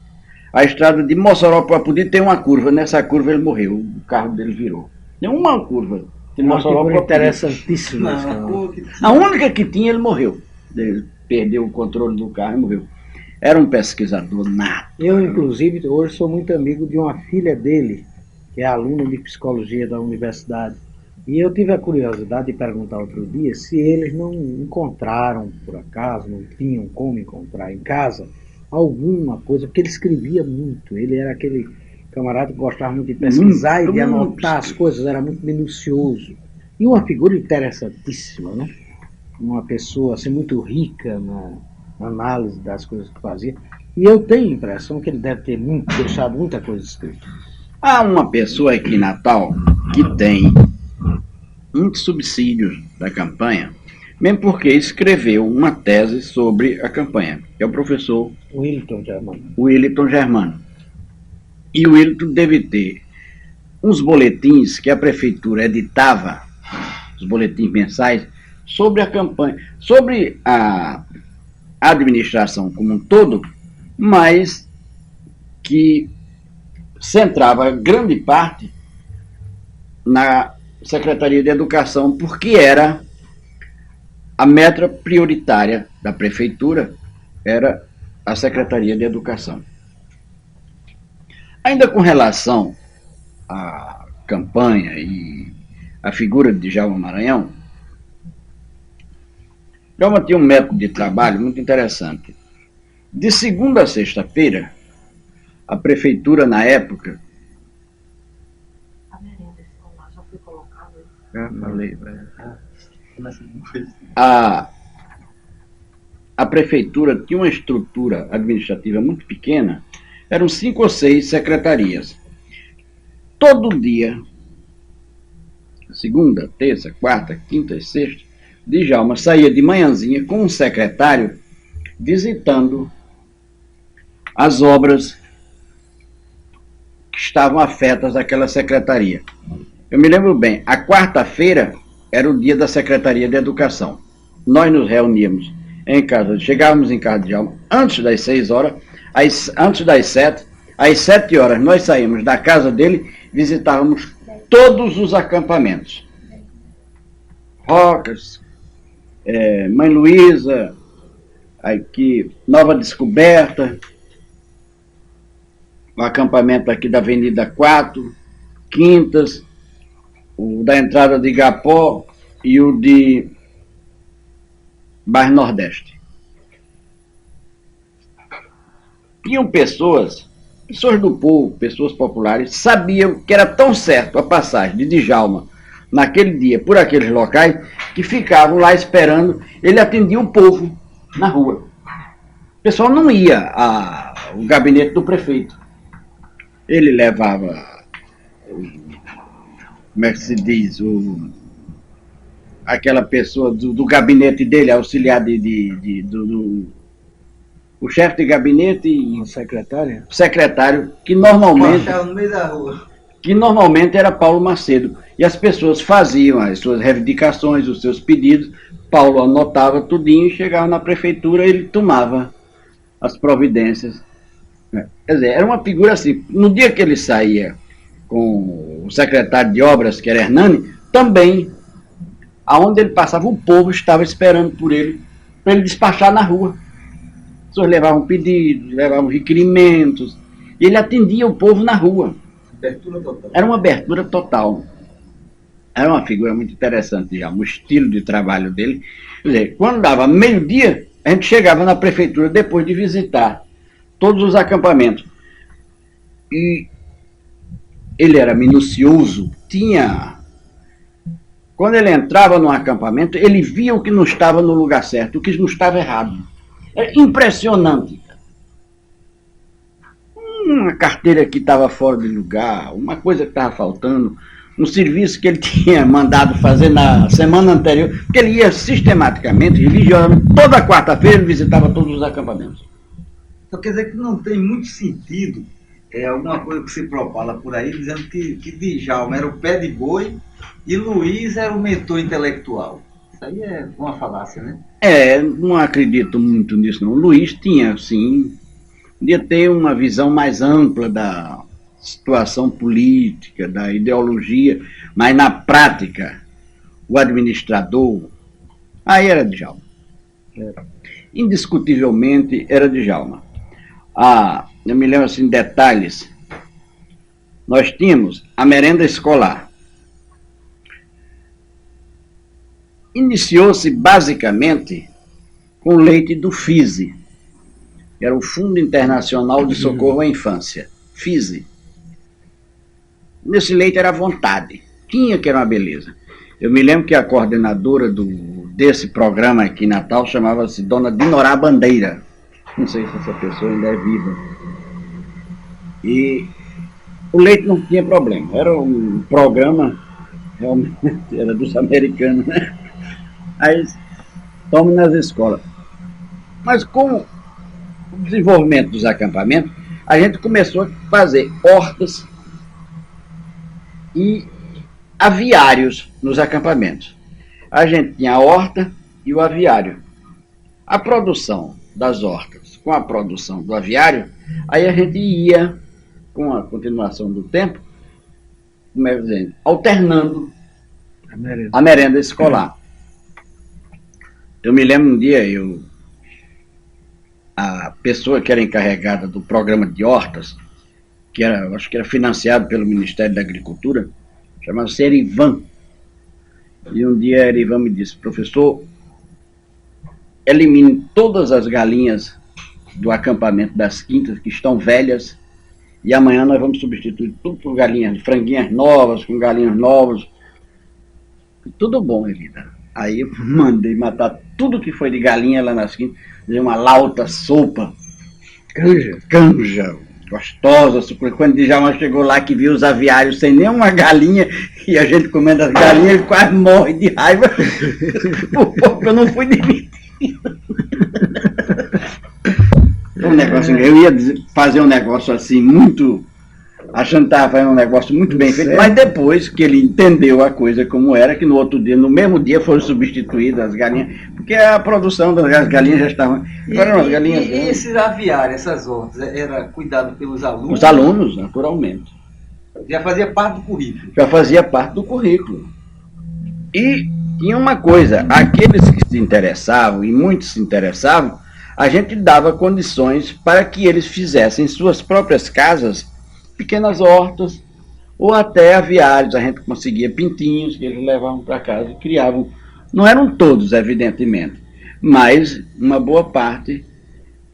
A estrada de Mossoró para o Apodi tem uma curva, nessa curva ele morreu, o carro dele virou. Tem uma curva de Mossoró para o Apodi. Interessantíssima. A única que tinha, ele morreu. Ele perdeu o controle do carro e morreu. Era um pesquisador nato. Eu, inclusive, hoje sou muito amigo de uma filha dele, que é aluna de psicologia da universidade. E eu tive a curiosidade de perguntar outro dia se eles não encontraram, por acaso, não tinham como encontrar em casa alguma coisa, porque ele escrevia muito. Ele era aquele camarada que gostava muito de pesquisar e de anotar as coisas, era muito minucioso. E uma figura interessantíssima, né? Uma pessoa assim, muito rica na análise das coisas que fazia. E eu tenho a impressão que ele deve ter deixado muita coisa escrita. Há uma pessoa aqui em Natal que tem muitos subsídios da campanha, mesmo porque escreveu uma tese sobre a campanha, que é o professor Willington Germano. E o Willington deve ter uns boletins que a prefeitura editava, os boletins mensais, sobre a campanha, sobre a administração como um todo, mas que centrava grande parte na Secretaria de Educação, porque era a meta prioritária da prefeitura, era a Secretaria de Educação. Ainda com relação à campanha e à figura de Djalma Maranhão, Djalma tinha um método de trabalho muito interessante. De segunda a sexta-feira, a prefeitura na época... A prefeitura tinha uma estrutura administrativa muito pequena, eram 5 ou 6 secretarias. Todo dia, segunda, terça, quarta, quinta e sexta, Djalma saía de manhãzinha com um secretário visitando as obras que estavam afetas àquela secretaria. Eu me lembro bem, a quarta-feira era o dia da Secretaria de Educação. Nós nos reuníamos em casa, chegávamos em casa de Djalma antes das 6 horas, antes das 7, às 7 horas nós saímos da casa dele, visitávamos todos os acampamentos. Rocas, Mãe Luísa, aqui, Nova Descoberta, o acampamento aqui da Avenida 4, Quintas, o da entrada de Igapó e o de Bairro Nordeste. Tinham pessoas do povo, pessoas populares, sabiam que era tão certo a passagem de Djalma naquele dia por aqueles locais que ficavam lá esperando. Ele atendia o povo na rua. O pessoal não ia ao gabinete do prefeito. Ele levava, como é que se diz, aquela pessoa do gabinete dele, auxiliar o chefe de gabinete e o secretário, que normalmente era Paulo Macedo. E as pessoas faziam as suas reivindicações, os seus pedidos, Paulo anotava tudinho e chegava na prefeitura, ele tomava as providências. Quer dizer, era uma figura assim. No dia que ele saía com o secretário de obras, que era Hernani, também, aonde ele passava, o povo estava esperando por ele, para ele despachar na rua. As pessoas levavam pedidos, levavam requerimentos, e ele atendia o povo na rua. Era uma abertura total. Era uma figura muito interessante já, o estilo de trabalho dele. Quer dizer, quando dava meio-dia, a gente chegava na prefeitura depois de visitar todos os acampamentos. E ele era minucioso, quando ele entrava no acampamento, ele via o que não estava no lugar certo, o que não estava errado. É impressionante. Uma carteira que estava fora de lugar, uma coisa que estava faltando, um serviço que ele tinha mandado fazer na semana anterior, porque ele ia sistematicamente, religiosamente, toda quarta-feira ele visitava todos os acampamentos. Então quer dizer que não tem muito sentido alguma coisa que se propala por aí, dizendo que Djalma era o pé de boi e Luiz era o mentor intelectual. Isso aí é uma falácia, né? Não acredito muito nisso não. O Luiz tinha, sim, podia ter uma visão mais ampla da situação política, da ideologia, mas na prática, o administrador, aí era Djalma. Indiscutivelmente era Djalma. Eu me lembro assim, detalhes. Nós tínhamos a merenda escolar. Iniciou-se basicamente com leite do FISE, que era o Fundo Internacional de Socorro à Infância, FISE. Nesse leite era à vontade, tinha que era uma beleza. Eu me lembro que a coordenadora desse programa aqui em Natal chamava-se Dona Dinorá Bandeira. Não sei se essa pessoa ainda é viva. E o leite não tinha problema, era um programa, realmente era dos americanos, né? Aí tome nas escolas. Mas com o desenvolvimento dos acampamentos, a gente começou a fazer hortas e aviários nos acampamentos. A gente tinha a horta e o aviário. A produção das hortas com a produção do aviário, aí a gente ia, com a continuação do tempo, como é dizendo, alternando a merenda escolar. Eu me lembro um dia, a pessoa que era encarregada do programa de hortas, acho que era financiado pelo Ministério da Agricultura, chamava-se Erivan. E um dia a Erivan me disse: professor, elimine todas as galinhas do acampamento das quintas que estão velhas, e amanhã nós vamos substituir tudo por galinhas, franguinhas novas, com galinhas novas. Tudo bom, Evita. Aí eu mandei matar tudo que foi de galinha lá nas quintas, fazer uma lauta sopa. Canja, gostosa. Quando o Djalma chegou lá, que viu os aviários sem nenhuma galinha, e a gente comendo as galinhas, ele quase morre de raiva, porque eu não fui demitido. Eu ia fazer um negócio assim, muito... achando que estava fazendo um negócio muito bem feito, mas depois que ele entendeu a coisa como era, que no outro dia, no mesmo dia, foram substituídas as galinhas, porque a produção das galinhas já estava... E esses aviários, essas hortas, era cuidado pelos alunos? Os alunos, naturalmente. Já fazia parte do currículo? Já fazia parte do currículo. E tinha uma coisa, aqueles que se interessavam, e muitos se interessavam, a gente dava condições para que eles fizessem suas próprias casas, pequenas hortas, ou até aviários. A gente conseguia pintinhos que eles levavam para casa e criavam. Não eram todos, evidentemente, mas uma boa parte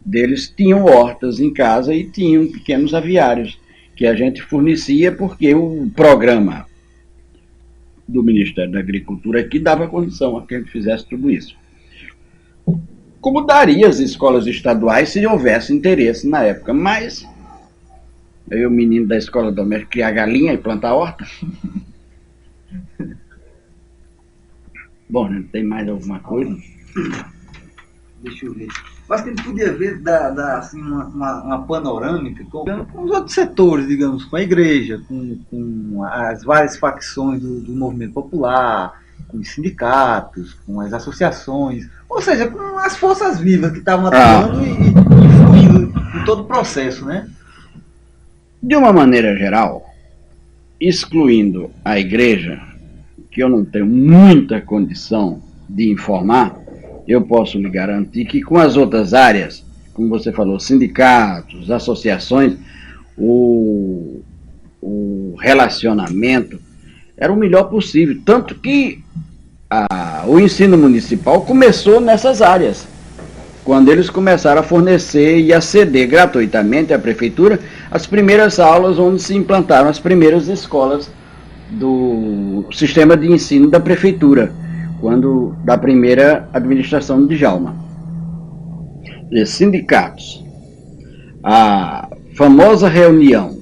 deles tinham hortas em casa e tinham pequenos aviários que a gente fornecia, porque o programa do Ministério da Agricultura aqui dava condição a que a gente fizesse tudo isso. Como daria as escolas estaduais se houvesse interesse na época, mas eu, o menino da escola doméstica, criar galinha e plantar horta. Bom, não tem mais alguma coisa? Deixa eu ver. Acho que a gente podia ver assim, uma panorâmica com os outros setores, digamos, com a igreja, com as várias facções do movimento popular, com os sindicatos, com as associações, ou seja, com as forças vivas que estavam atuando e influindo em todo o processo, né? De uma maneira geral, excluindo a igreja, que eu não tenho muita condição de informar, eu posso lhe garantir que com as outras áreas, como você falou, sindicatos, associações, o relacionamento era o melhor possível. Tanto que o ensino municipal começou nessas áreas, quando eles começaram a fornecer e a ceder gratuitamente à prefeitura as primeiras aulas onde se implantaram as primeiras escolas do sistema de ensino da prefeitura, da primeira administração de Djalma. Sindicatos, a famosa reunião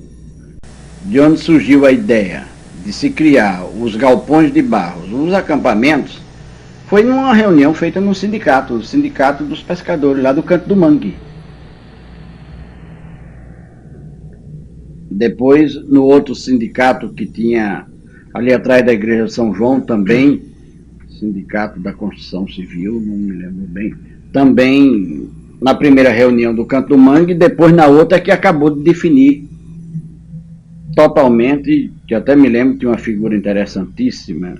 de onde surgiu a ideia de se criar os galpões de barros, os acampamentos, foi numa reunião feita no sindicato, o sindicato dos pescadores, lá do Canto do Mangue. Depois, no outro sindicato que tinha ali atrás da igreja de São João também, Sindicato da Construção Civil, não me lembro bem. Também na primeira reunião do Canto do Mangue, e depois na outra que acabou de definir totalmente, que até me lembro que tinha uma figura interessantíssima.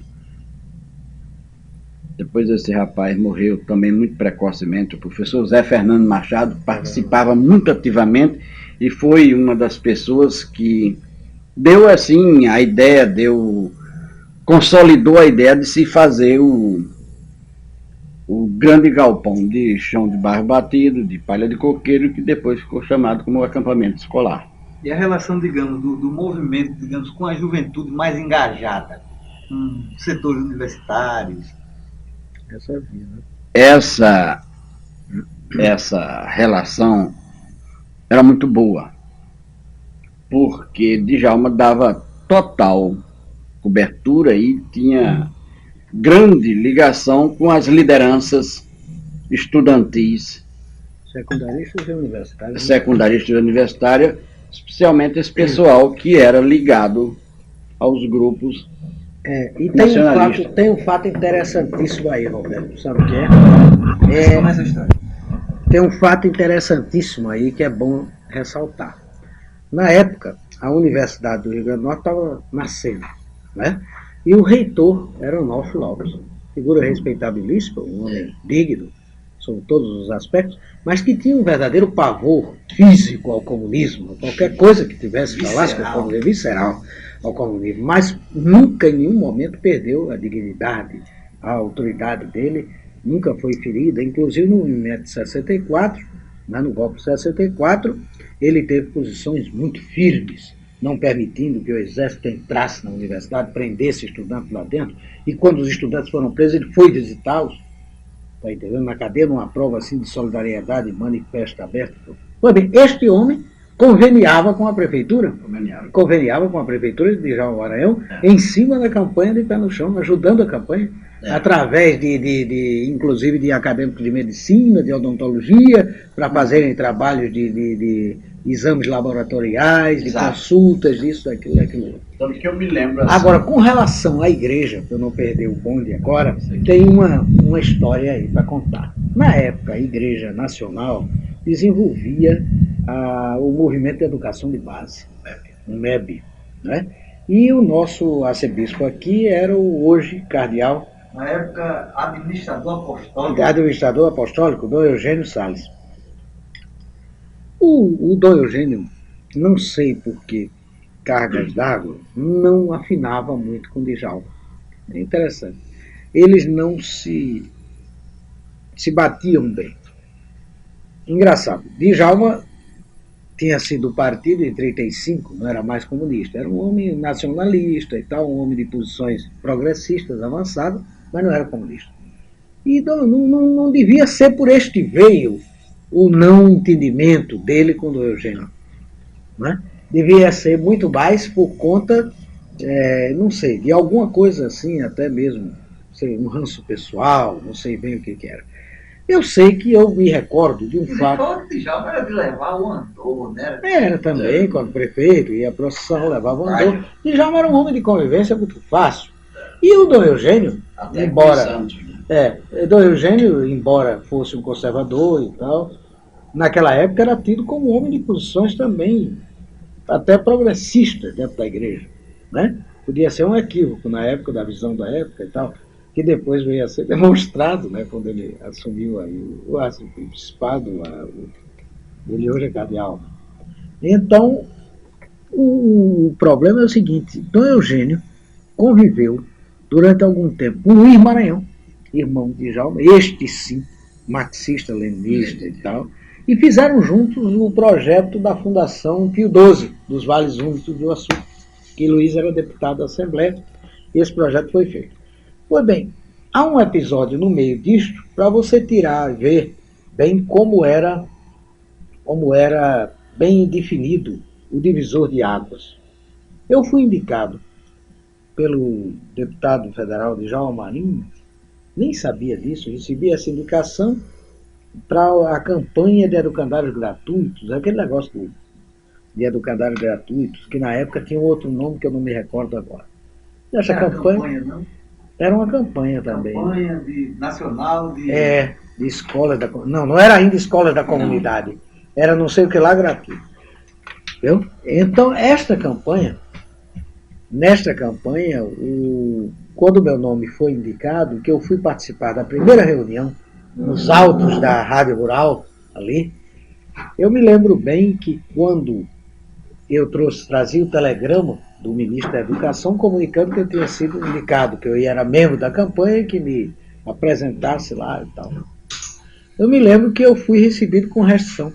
Depois esse rapaz morreu também muito precocemente. O professor Zé Fernando Machado participava muito ativamente e foi uma das pessoas que deu assim a ideia, consolidou a ideia de se fazer o grande galpão de chão de barro batido, de palha de coqueiro, que depois ficou chamado como acampamento escolar. E a relação, digamos, do movimento, digamos, com a juventude mais engajada, com setores universitários? Essa relação era muito boa, porque Djalma dava total cobertura e tinha grande ligação com as lideranças estudantis, Secundaristas e universitários. secundaristas e universitárias, especialmente esse pessoal que era ligado aos grupos E nacionalistas. tem um fato interessantíssimo aí, Roberto, sabe o que é? Começa a história. Tem um fato interessantíssimo aí que é bom ressaltar. Na época, a Universidade do Rio Grande do Norte estava nascendo, né? E o reitor era o Onofre Lopes, figura respeitabilíssima, um homem digno, sob todos os aspectos, mas que tinha um verdadeiro pavor físico ao comunismo, qualquer coisa que tivesse que falasse com o comunismo, visceral ao comunismo, mas nunca em nenhum momento perdeu a dignidade, a autoridade dele, nunca foi ferida, inclusive no movimento de 64, né, no golpe de 64, ele teve posições muito firmes, não permitindo que o exército entrasse na universidade, prendesse estudantes lá dentro, e quando os estudantes foram presos, ele foi visitá-los, está entendendo? Na cadeia, numa prova assim de solidariedade, manifesto aberto. Pois bem, este homem conveniava com a prefeitura, de Djalma Maranhão, em cima da campanha de pé no chão, ajudando a campanha, através inclusive de acadêmicos de medicina, de odontologia, para fazerem trabalhos de exames laboratoriais, de consultas, disso, daquilo outro. Tanto que eu me lembro assim. Agora, com relação à igreja, para eu não perder o bonde agora, tem uma história aí para contar. Na época, a Igreja Nacional desenvolvia o movimento de educação de base, o MEB, né? E o nosso arcebispo aqui era o hoje cardeal, Na época, administrador apostólico, Dom Eugênio Salles. O Dom Eugênio, não sei por que cargas d'água, não afinava muito com Djalma. É interessante. Eles não se batiam bem. Engraçado. Djalma tinha sido partido em 1935, não era mais comunista. Era um homem nacionalista e tal, um homem de posições progressistas avançadas, mas não era comunista. E não devia ser por este veio o não entendimento dele com o Dom Eugênio, né? Devia ser muito mais por conta, não sei, de alguma coisa assim, até mesmo, sei, um ranço pessoal, não sei bem o que era. Eu sei que eu me recordo de um fato. O Djalma era de levar o andor, né? Era também, quando o prefeito ia à procissão, levava o andor. Djalma era um homem de convivência muito fácil. E o Dom Eugênio, Dom Eugênio, embora fosse um conservador e tal, naquela época era tido como homem de posições também até progressistas dentro da igreja, né? Podia ser um equívoco na época, da visão da época e tal, que depois veio a ser demonstrado, né, quando ele assumiu aí o arcebispado, ele hoje é cardeal. Então, o problema é o seguinte: Dom Eugênio conviveu durante algum tempo com Luiz Maranhão, irmão de Djalma, este sim, marxista, leninista e tal, e fizeram juntos o projeto da Fundação Pio XII, dos Vales Úmidos do Açu, que Luiz era deputado da Assembleia, e esse projeto foi feito. Pois bem, há um episódio no meio disto para você tirar e ver bem como era bem definido o divisor de águas. Eu fui indicado pelo deputado federal Djalma Marinho, nem sabia disso, recebi essa indicação para a campanha de educandários gratuitos, aquele negócio de educandários gratuitos, que na época tinha outro nome que eu não me recordo agora. Essa campanha não? Era uma campanha também. Campanha nacional de... De escola da... Não era ainda escola da comunidade. Era não sei o que lá gratuito. Entendeu? Então, nesta campanha, quando o meu nome foi indicado, que eu fui participar da primeira reunião, nos altos da Rádio Rural, ali, eu me lembro bem que quando eu trazia o telegrama do ministro da Educação comunicando que eu tinha sido indicado, que eu era membro da campanha e que me apresentasse lá e tal. Eu me lembro que eu fui recebido com restrição.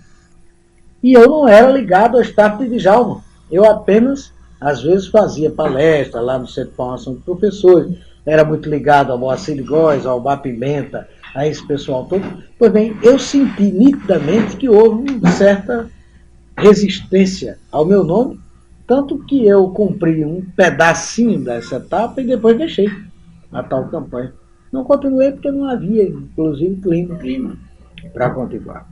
E eu não era ligado ao staff de Djalma. Eu apenas, às vezes, fazia palestra lá no Centro de Formação de Professores, era muito ligado ao Moacir de Góes, ao Albá Pimenta, a esse pessoal todo. Pois bem, eu senti nitidamente que houve uma certa resistência ao meu nome, tanto que eu cumpri um pedacinho dessa etapa e depois deixei a tal campanha. Não continuei porque não havia, inclusive, clima para continuar.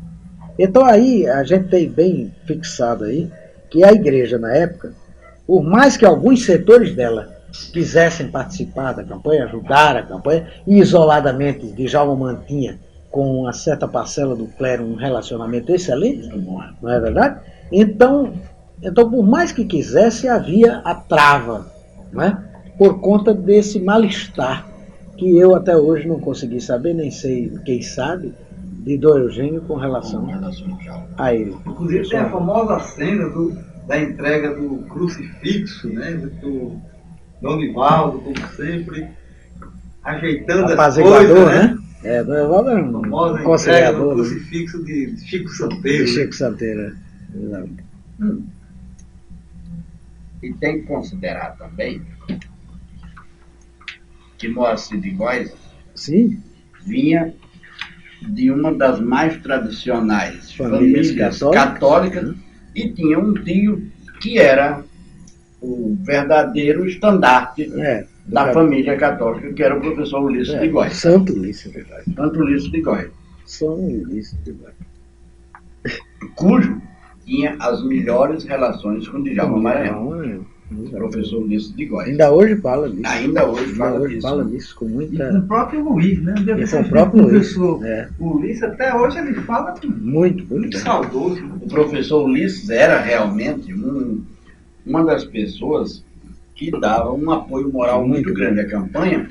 Então aí a gente tem bem fixado aí que a igreja na época, por mais que alguns setores dela quisessem participar da campanha, ajudar a campanha, e isoladamente Djalma mantinha com uma certa parcela do clero um relacionamento excelente, não é verdade? Então por mais que quisesse, havia a trava, né? Por conta desse mal-estar que eu até hoje não consegui saber, nem sei quem sabe, de Dom Eugênio com relação a ele. Inclusive tem a famosa cena da entrega do crucifixo, né? Do Donivaldo, como sempre, ajeitando as coisas, né? Donivaldo era um conselhador. O crucifixo de Chico Santeiro. De Chico Santeiro, exato. E tem que considerar também que Moacir de Góes vinha de uma das mais tradicionais famílias católicas e tinha um tio que era o verdadeiro estandarte da família católica, que era o professor Ulisses de Góes. Santo Ulisses de Góes. Santo Ulisses de Góes. São Ulisses de Góes. Cujo tinha as melhores relações com Djalma Maranhão. Professor Ulisses de Góes. Ainda hoje fala disso. Ainda hoje fala disso com muita... E com o próprio Luiz, né? E com o próprio Luiz. O Ulisses até hoje ele fala muito saudoso. O professor Ulisses era realmente uma das pessoas que dava um apoio moral muito grande à campanha,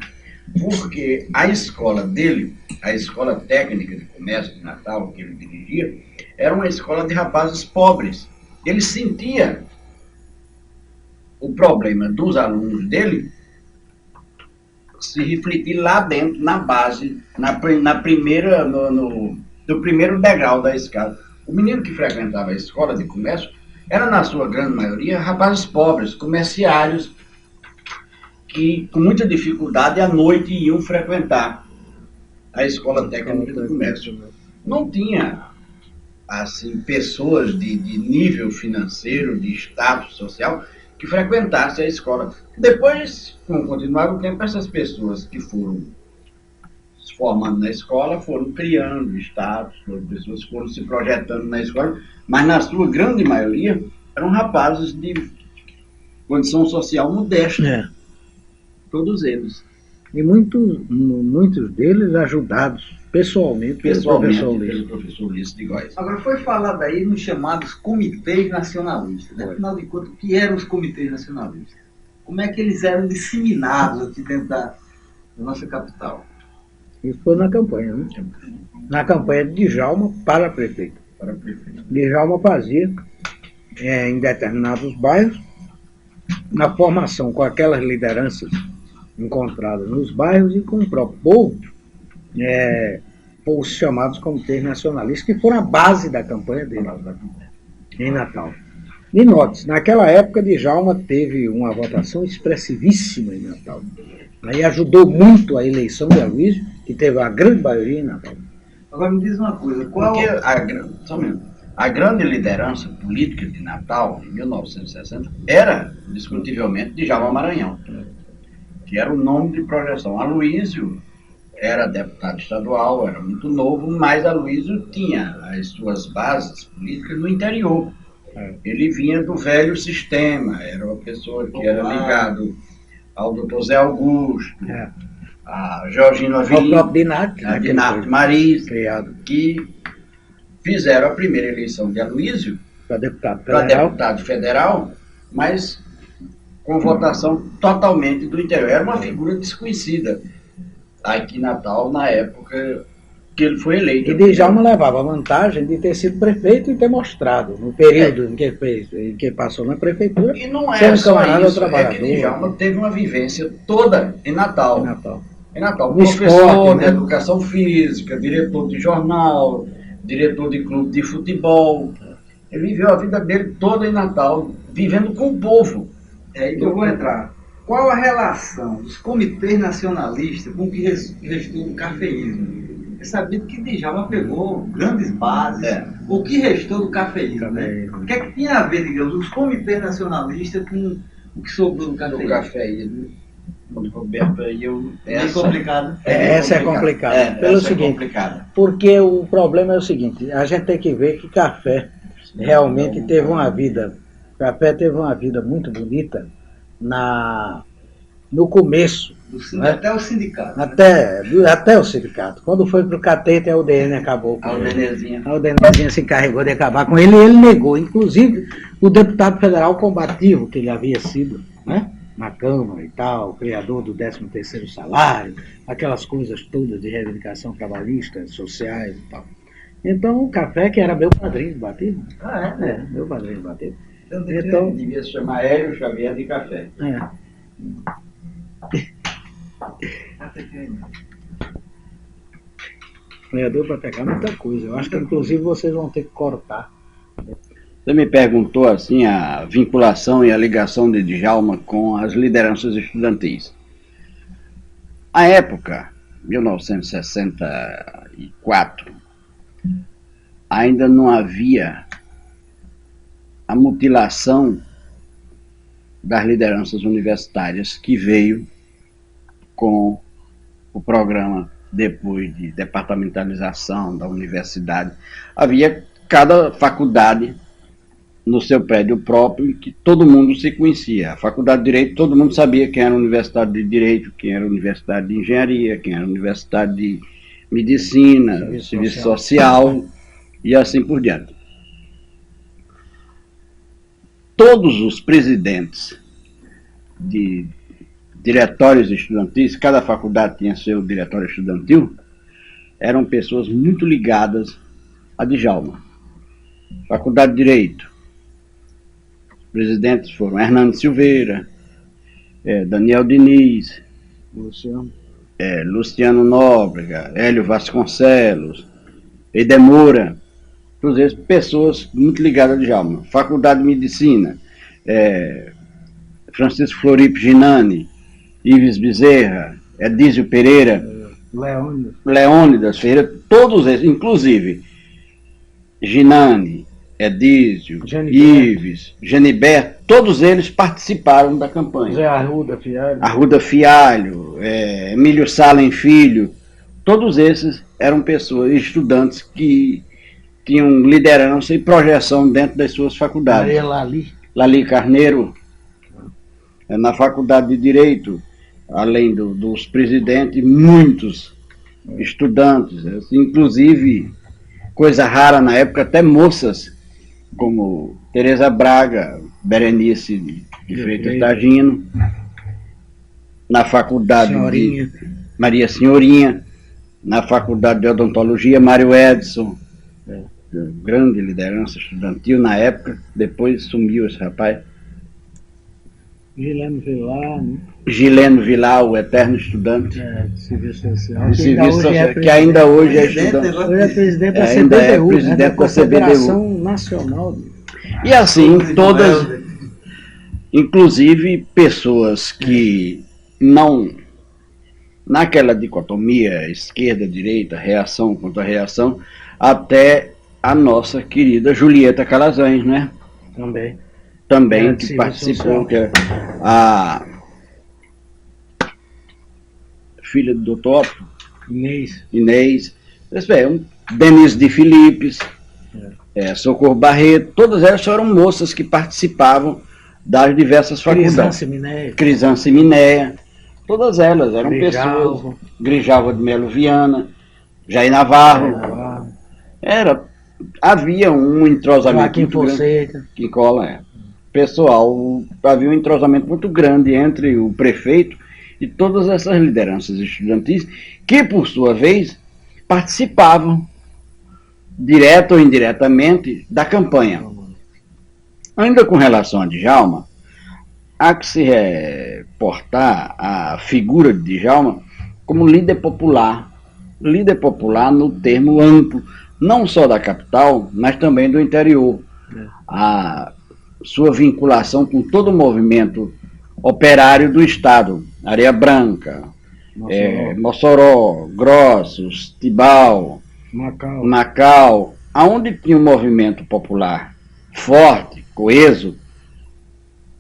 porque a escola dele, a Escola Técnica de Comércio de Natal, que ele dirigia, era uma escola de rapazes pobres. Ele sentia o problema dos alunos dele se refletir lá dentro, na base, no primeiro degrau da escada. O menino que frequentava a escola de comércio era, na sua grande maioria, rapazes pobres, comerciários, que com muita dificuldade à noite iam frequentar a Escola Técnica de Comércio. Não tinha assim, pessoas de nível financeiro, de status social, que frequentassem a escola. Depois, com continuar o tempo, essas pessoas que foram se formando na escola foram criando status, pessoas foram se projetando na escola, mas na sua grande maioria eram rapazes de condição social modesta. Todos eles. E muitos deles ajudados pessoalmente pelo professor Ulisses de Góes. Agora, foi falado aí nos chamados comitês nacionalistas. Né? Afinal de contas, o que eram os comitês nacionalistas? Como é que eles eram disseminados aqui dentro da nossa capital? Isso foi na campanha, né? Na campanha de Djalma para prefeito. Djalma fazia, em determinados bairros, na formação com aquelas lideranças encontradas nos bairros e com o próprio povo, os chamados comitês nacionalistas, que foram a base da campanha dele em Natal. E note, naquela época Djalma teve uma votação expressivíssima em Natal. Aí ajudou muito a eleição de Aloysio, que teve a grande maioria em Natal. Agora me diz uma coisa, porque a grande liderança política de Natal, em 1960, era, discutivelmente, Djalma Maranhão, que era o nome de projeção. Aloysio era deputado estadual, era muito novo, mas Aloysio tinha as suas bases políticas no interior. Ele vinha do velho sistema, era uma pessoa que era ligado ao Dr. Zé Augusto, a Georgina O Avelino, próprio Dinarte, a né, Dinarte Mariz, criado que fizeram a primeira eleição de Aloysio para deputado para federal. deputado federal, mas com votação totalmente do interior. Era uma figura desconhecida aqui em Natal, na época que ele foi eleito. E Djalma levava a vantagem de ter sido prefeito e ter mostrado, no período em que passou na prefeitura, E não ser é um só camarada isso, é trabalhador. que Djalma teve uma vivência toda em Natal. em Natal. Em Natal, No professor esporte, de né? educação física, diretor de jornal, diretor de clube de futebol. Ele viveu a vida dele toda em Natal, vivendo com o povo. Então eu vou entrar. Qual a relação dos comitês nacionalistas com o que restou do cafeísmo? É sabido que Djalma pegou grandes bases. O que restou do cafeísmo, né? O que é que tinha a ver, digamos, os comitês nacionalistas com o que sobrou do Do cafeísmo? cafeísmo. Roberto, aí eu... É complicado. Essa é complicada. Pelo essa seguinte, é complicada. porque o problema é o seguinte, a gente tem que ver que café realmente teve uma vida, café teve uma vida muito bonita no começo, Até o sindicato. né? até o sindicato. Quando foi para o catete, a UDN acabou com A ele. Nenezinha. A UDNzinha se encarregou de acabar com ele e ele negou. Inclusive, o deputado federal combativo que ele havia sido, né, na Câmara e tal, criador do 13º salário, aquelas coisas todas de reivindicação trabalhista, sociais e tal. Então, o café, que era meu padrinho de batismo, meu padrinho de batismo. Então, Devia se chamar Hélio Xavier de Café. Deu para pegar muita coisa. Eu acho que, inclusive, vocês vão ter que cortar. Você me perguntou assim a vinculação e a ligação de Djalma com as lideranças estudantis. À época, 1964, ainda não havia a mutilação das lideranças universitárias que veio com o programa depois de departamentalização da universidade. Havia cada faculdade no seu prédio próprio, em que todo mundo se conhecia. A faculdade de Direito, todo mundo sabia quem era a Universidade de Direito, quem era a Universidade de Engenharia, quem era a Universidade de Medicina, Serviço Social e assim por diante. Todos os presidentes de diretórios estudantis, cada faculdade tinha seu diretório estudantil, eram pessoas muito ligadas a Djalma. Faculdade de Direito, presidentes foram Hernando Silveira, Daniel Diniz, Luciano Nóbrega, Hélio Vasconcelos, Edemora, todos eles pessoas muito ligadas a Djalma. Faculdade de Medicina, Francisco Floripe Ginani, Ives Bezerra, Edísio Pereira, Leônidas Ferreira, todos eles, inclusive Ginani, Edísio, Ives, Geniberto, todos eles participaram da campanha. Zé Arruda Fialho. Arruda Fialho, Emílio Salem Filho, todos esses eram pessoas, estudantes que tinham liderança e projeção dentro das suas faculdades. Maria Lali Carneiro, na Faculdade de Direito, além dos presidentes, muitos estudantes, inclusive, coisa rara na época, até moças, como Tereza Braga, Berenice de Freitas Tagino, na Faculdade de Maria Senhorinha, na Faculdade de Odontologia, Mário Edson, grande liderança estudantil na época, depois sumiu esse rapaz. Gileno Vilar, o eterno estudante. Serviço Social. Que ainda hoje é estudante. Hoje é presidente da ainda CBDU, é presidente da Confederação Nacional. E assim, todas, inclusive pessoas que não, naquela dicotomia esquerda-direita, reação contra reação, até a nossa querida Julieta Calazans, né? Também que participou, que é a filha do doutor Inês, Denise de Filipes, Socorro Barreto, todas elas foram moças que participavam das diversas faculdades. Crisança Minéia. Todas elas eram Grijalva. pessoas. Grijalva de Melo Viana, Jair Navarro. Havia um entrosamento Joaquim muito grande. Fonseca. Que cola, Pessoal, havia um entrosamento muito grande entre o prefeito e todas essas lideranças estudantis, que, por sua vez, participavam, direto ou indiretamente, da campanha. Ainda com relação a Djalma, há que se reportar a figura de Djalma como líder popular no termo amplo, não só da capital, mas também do interior. A sua vinculação com todo o movimento operário do Estado, Areia Branca, Mossoró, Grossos, Tibau, Macau, aonde tinha um movimento popular forte, coeso,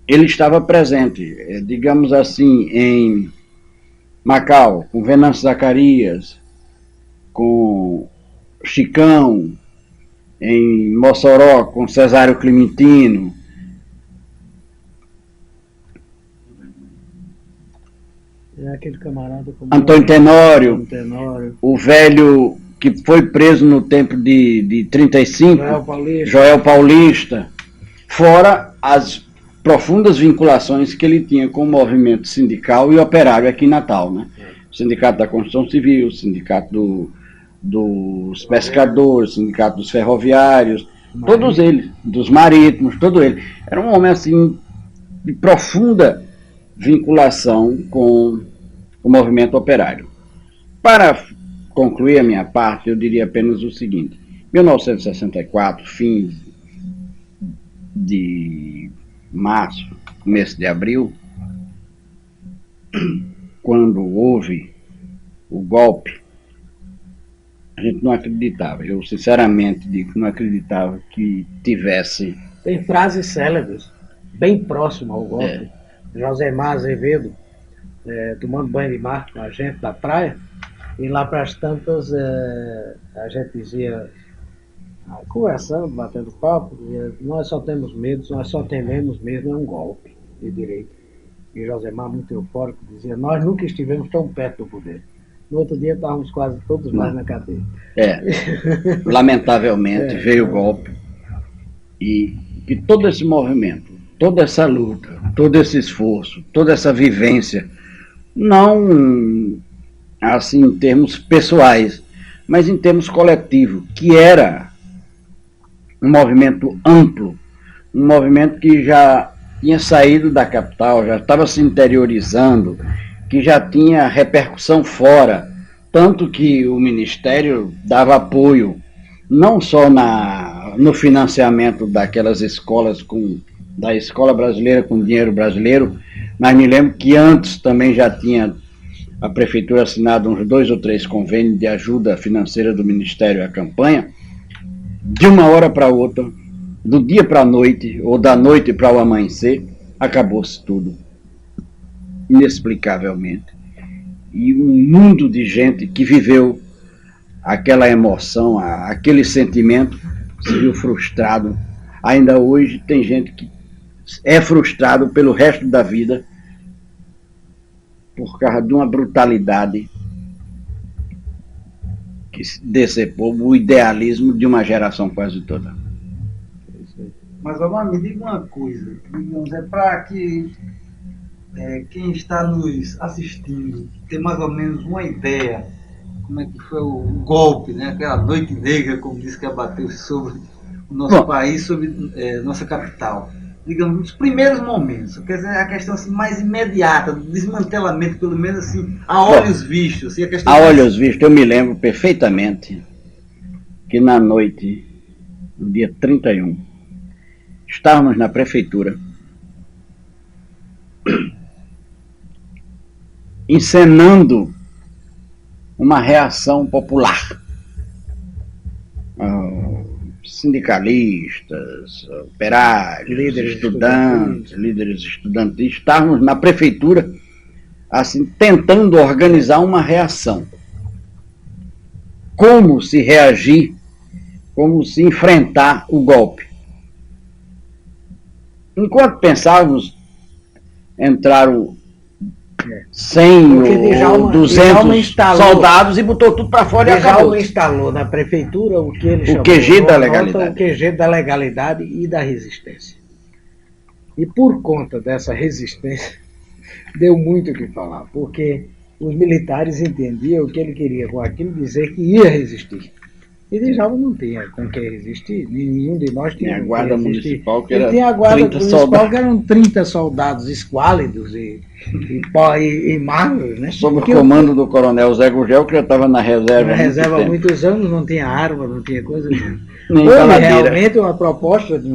ele estava presente, digamos assim, em Macau, com Venâncio Zacarias, com Chicão, em Mossoró, com Cesário Clementino. Aquele camarada como Antônio Tenório, o velho que foi preso no tempo de 35, Joel Paulista, fora as profundas vinculações que ele tinha com o movimento sindical e operário aqui em Natal, né? O Sindicato da Construção Civil, o Sindicato dos Pescadores, o Sindicato dos Ferroviários, todos eles, dos Marítimos, todo ele. Era um homem assim de profunda vinculação com o movimento operário. Para concluir a minha parte, eu diria apenas o seguinte: 1964, fim de março, começo de abril, quando houve o golpe, a gente não acreditava. Eu sinceramente digo que não acreditava que tivesse. Tem frases célebres, bem próximas ao golpe. Josemar Azevedo, tomando banho de mar com a gente da praia, e lá para as tantas a gente dizia, conversando, batendo papo, dizia, nós só temos medo, nós só tememos mesmo é um golpe de direita. E Josemar, muito eufórico, dizia, nós nunca estivemos tão perto do poder. No outro dia estávamos quase todos mais na cadeia. Lamentavelmente veio o golpe e todo esse movimento, toda essa luta, todo esse esforço, toda essa vivência, não assim em termos pessoais, mas em termos coletivos, que era um movimento amplo, um movimento que já tinha saído da capital, já estava se interiorizando, que já tinha repercussão fora, tanto que o Ministério dava apoio, não só no financiamento daquelas escolas, da Escola Brasileira com dinheiro brasileiro, mas me lembro que antes também já tinha a Prefeitura assinado uns 2 ou 3 convênios de ajuda financeira do Ministério à campanha. De uma hora para outra, do dia para a noite, ou da noite para o amanhecer, acabou-se tudo. Inexplicavelmente. E um mundo de gente que viveu aquela emoção, aquele sentimento, se viu frustrado. Ainda hoje tem gente que é frustrado pelo resto da vida por causa de uma brutalidade que decepou o idealismo de uma geração quase toda. Mas, Omar, me diga uma coisa, digamos, para que quem está nos assistindo ter mais ou menos uma ideia como é que foi o golpe, né? Aquela noite negra, como disse, que abateu sobre o nosso país, sobre nossa capital. Digamos, nos primeiros momentos, quer dizer, a questão assim, mais imediata, do desmantelamento, pelo menos assim, a olhos vistos. Assim, a olhos vistos, eu me lembro perfeitamente que na noite, no dia 31, estávamos na prefeitura, encenando uma reação popular. Sindicalistas, operários, líderes estudantis, estávamos na prefeitura assim, tentando organizar uma reação. Como se reagir, como se enfrentar o golpe. Enquanto pensávamos, entraram 100 Porque ou Djalma 200 instalou- soldados e botou tudo para fora e acabou. Djalma instalou na prefeitura o que ele chamou QG da numa legalidade. nota, o QG da legalidade e da resistência. E por conta dessa resistência, deu muito o que falar, porque os militares entendiam que ele queria com aquilo dizer que ia resistir. E Djalma não tinha com quem resistir, nenhum de nós tinha Tinha a com guarda quem resistir. municipal, que Ele era tinha a guarda 30 municipal, soldados. que eram 30 soldados esquálidos e magros, né? Sob o Que comando do coronel Zé Gugel, que já estava na reserva. na há muito reserva há tempo. muitos anos, não tinha arma, não tinha coisa nenhuma. Nem Houve baladeira. realmente uma proposta de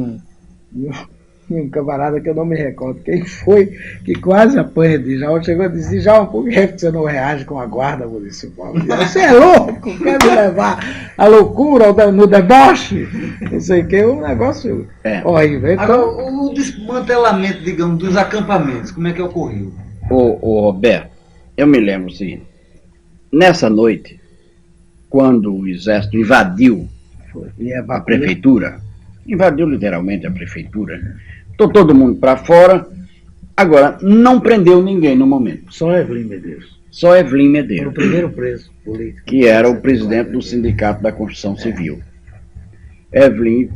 um camarada que eu não me recordo quem foi, que quase apanha de Djalma, chegou a dizer: Djalma, por que você não reage com a guarda municipal? Você é louco, quer me levar à loucura, no deboche? Não sei o que, um negócio horrível. Então, Agora, o desmantelamento, digamos, dos acampamentos, como é que ocorreu? Ô Roberto, eu me lembro o seguinte: nessa noite, quando o exército invadiu e a prefeitura, invadiu literalmente a prefeitura, botou todo mundo para fora, agora não prendeu ninguém no momento, Só Evelyn Medeiros. só Evelyn Foi o Medeiros, primeiro preso político. que era o presidente do Sindicato da Construção Civil.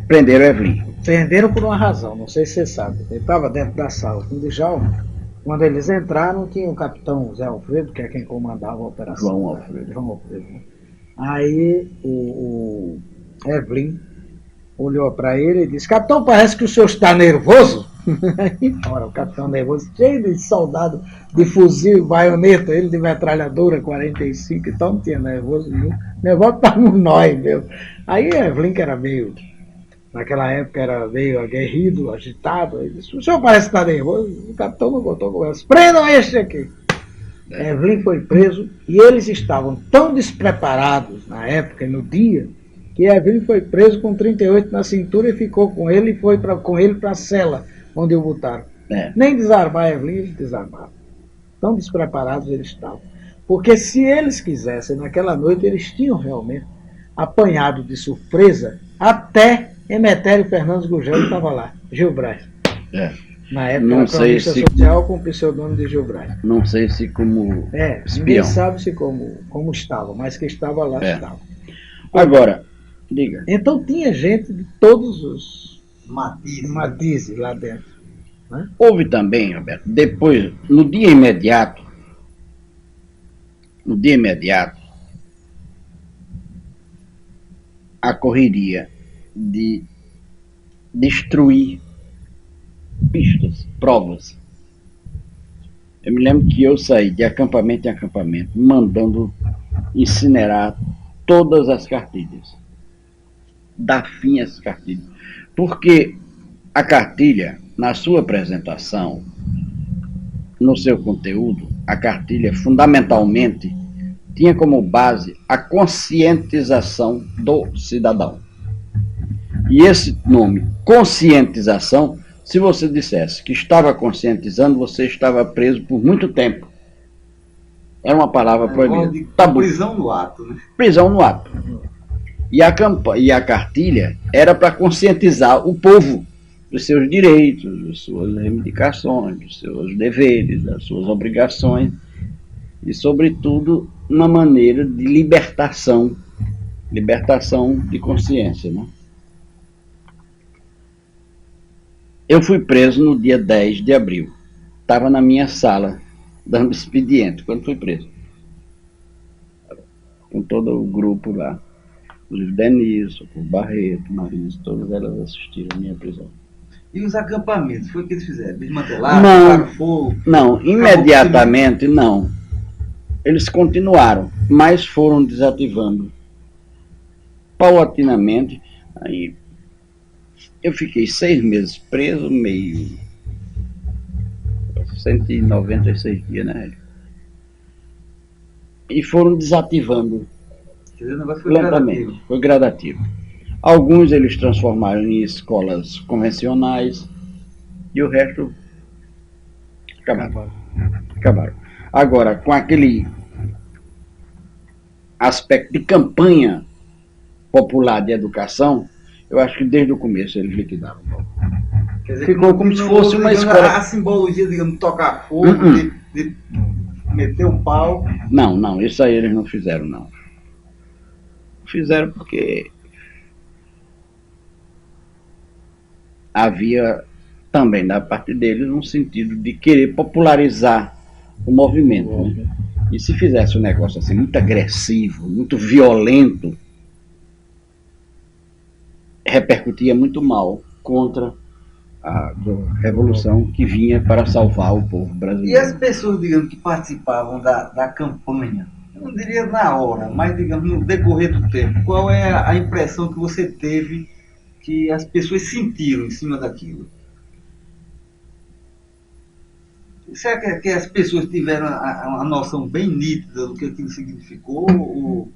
Prenderam Evelyn. Prenderam por uma razão, não sei se você sabe. Ele estava dentro da sala com o Djalma. Quando eles entraram, tinha o capitão Zé Alfredo, que é quem comandava a operação. João Alfredo. João Alfredo. Aí o Evelyn olhou para ele e disse: Capitão, parece que o senhor está nervoso. Aí, ora, o capitão nervoso, cheio de soldado de fuzil e baioneta, ele de metralhadora 45, então não tinha nervoso nenhum. Nervoso estávamos nós, meu. Aí Evelyn, que era meio, naquela época era meio aguerrido, agitado, ele disse: o senhor parece estar nervoso. O capitão não botou conversa. Prendam este aqui. Evelyn foi preso e eles estavam tão despreparados na época e no dia que Evelyn foi preso com 38 na cintura e ficou com ele e foi com ele para a cela onde o botaram. Nem desarmar Evelyn, eles desarmaram. Tão despreparados eles estavam. Porque se eles quisessem, naquela noite, eles tinham realmente apanhado de surpresa até Emetério Fernandes Gugel, que estava lá, Gil Braz. Na época, Não era sei cronista se- social com o pseudônimo de Gil Braz. Não sei se como Ninguém espião. sabe se como estava, mas que estava lá estava. Agora, diga. Então tinha gente de todos os Matizes. matizes lá dentro. Houve também, Roberto, depois, no dia imediato, a correria de destruir pistas, provas. Eu me lembro que eu saí de acampamento em acampamento, mandando incinerar todas as cartilhas. Dar fim às cartilhas. Porque a cartilha, na sua apresentação, no seu conteúdo, a cartilha fundamentalmente tinha como base a conscientização do cidadão. E esse nome, conscientização, se você dissesse que estava conscientizando, você estava preso por muito tempo. Era uma palavra proibida. Tabu. Prisão no ato, né? Prisão no ato. E a cartilha era para conscientizar o povo dos seus direitos, das suas reivindicações, dos seus deveres, das suas obrigações e, sobretudo, uma maneira de libertação de consciência, né? Eu fui preso no dia 10 de abril. Estava na minha sala, dando expediente, quando fui preso. Com todo o grupo lá. Inclusive Denise, o Barreto, Marisa, todas elas assistiram a minha prisão. E os acampamentos, foi o que eles fizeram? Desmantelaram, Não. botaram fogo? Não, imediatamente não. Eles continuaram, mas foram desativando paulatinamente. Aí eu fiquei 6 meses preso, meio 196 dias, né? E foram desativando Quer dizer, o negócio foi lentamente. gradativo. Foi gradativo. Alguns eles transformaram em escolas convencionais e o resto acabaram. Agora, com aquele aspecto de campanha popular de educação, eu acho que desde o começo eles liquidaram. Quer dizer, Ficou como se fosse uma digamos, escola. A simbologia, digamos, de tocar fogo, Uh-uh. de meteu o pau. Não, isso aí eles não fizeram, não. Fizeram porque havia também da parte deles um sentido de querer popularizar o movimento, né? E se fizesse um negócio assim muito agressivo, muito violento, repercutia muito mal contra a revolução que vinha para salvar o povo E as brasileiro. pessoas, digamos, que participavam da campanha, eu não diria na hora, mas, digamos, no decorrer do tempo, qual é a impressão que você teve que as pessoas sentiram em cima daquilo? Será que as pessoas tiveram a noção bem nítida do que aquilo significou ou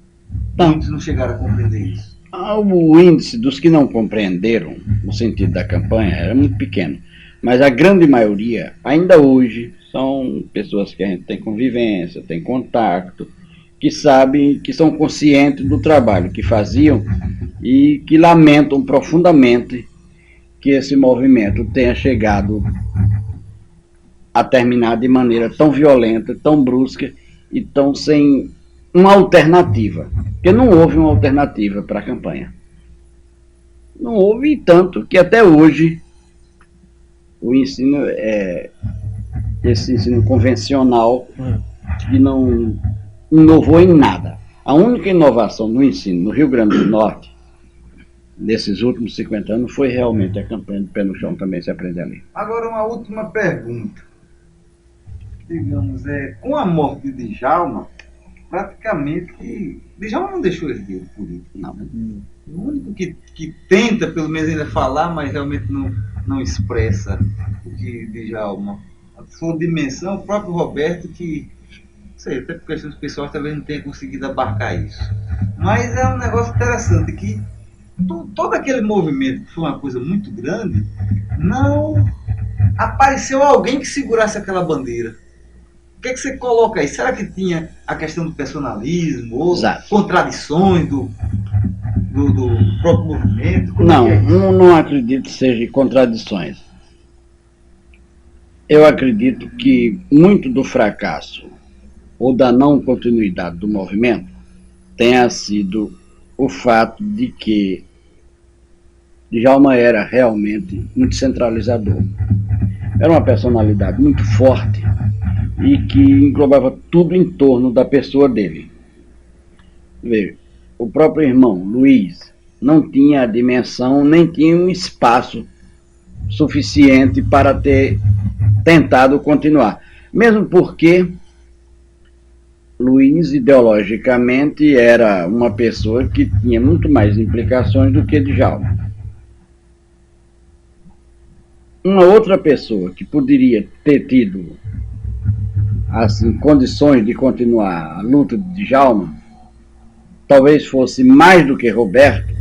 Não. muitos não chegaram a compreender isso? O índice dos que não compreenderam o sentido da campanha era muito pequeno, mas a grande maioria, ainda hoje, são pessoas que a gente tem convivência, tem contato, que sabem, que são conscientes do trabalho que faziam e que lamentam profundamente que esse movimento tenha chegado a terminar de maneira tão violenta, tão brusca e tão sem uma alternativa. Porque não houve uma alternativa para a campanha. Não houve, tanto que até hoje o ensino esse ensino convencional que não inovou em nada. A única inovação no ensino no Rio Grande do Norte nesses últimos 50 anos foi realmente a campanha do Pé no Chão, também se aprende ali. Agora, uma última pergunta. Digamos, com a morte de Djalma, praticamente, Djalma não deixou herdeiro político. Não. Né? O único que tenta, pelo menos, ainda falar, mas realmente não expressa o que Djalma. A sua dimensão, o próprio Roberto, que, não sei, até por questões pessoais, talvez não tenha conseguido abarcar isso. Mas é um negócio interessante, que todo aquele movimento, que foi uma coisa muito grande, não apareceu alguém que segurasse aquela bandeira. O que é que você coloca aí? Será que tinha a questão do personalismo, ou Exato. contradições do próprio movimento? Como Não, é que é isso? não acredito que seja contradições. Eu acredito que muito do fracasso ou da não continuidade do movimento tenha sido o fato de que Djalma era realmente muito centralizador. Era uma personalidade muito forte e que englobava tudo em torno da pessoa dele. Veja, o próprio irmão, Luiz, não tinha a dimensão, nem tinha um espaço suficiente para ter tentado continuar. Mesmo porque Luiz, ideologicamente, era uma pessoa que tinha muito mais implicações do que Djalma. Uma outra pessoa que poderia ter tido assim, condições de continuar a luta de Djalma, talvez fosse mais do que Roberto,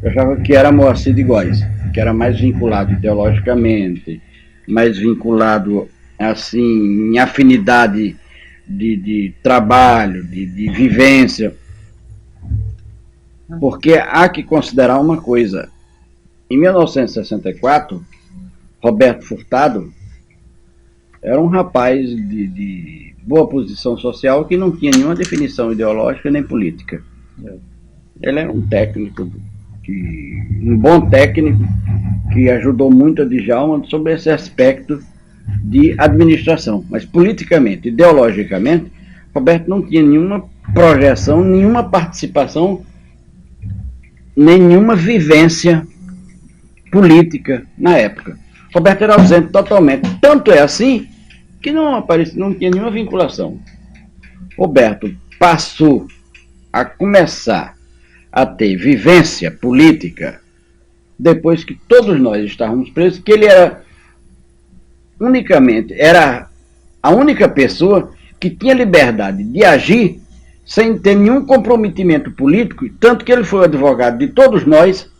eu achava que era Moacir de Góes, que era mais vinculado ideologicamente, mais vinculado assim, em afinidade de trabalho, de vivência. Porque há que considerar uma coisa. Em 1964, Roberto Furtado era um rapaz de boa posição social que não tinha nenhuma definição ideológica nem política. Ele era um técnico, um bom técnico, que ajudou muito a Djalma sobre esse aspecto de administração. Mas politicamente, ideologicamente, Roberto não tinha nenhuma projeção, nenhuma participação, nenhuma vivência política na época. Roberto era ausente totalmente. Tanto é assim que não tinha nenhuma vinculação. Roberto passou a começar a ter vivência política depois que todos nós estávamos presos, que ele era a única pessoa que tinha liberdade de agir sem ter nenhum comprometimento político, tanto que ele foi o advogado de todos nós,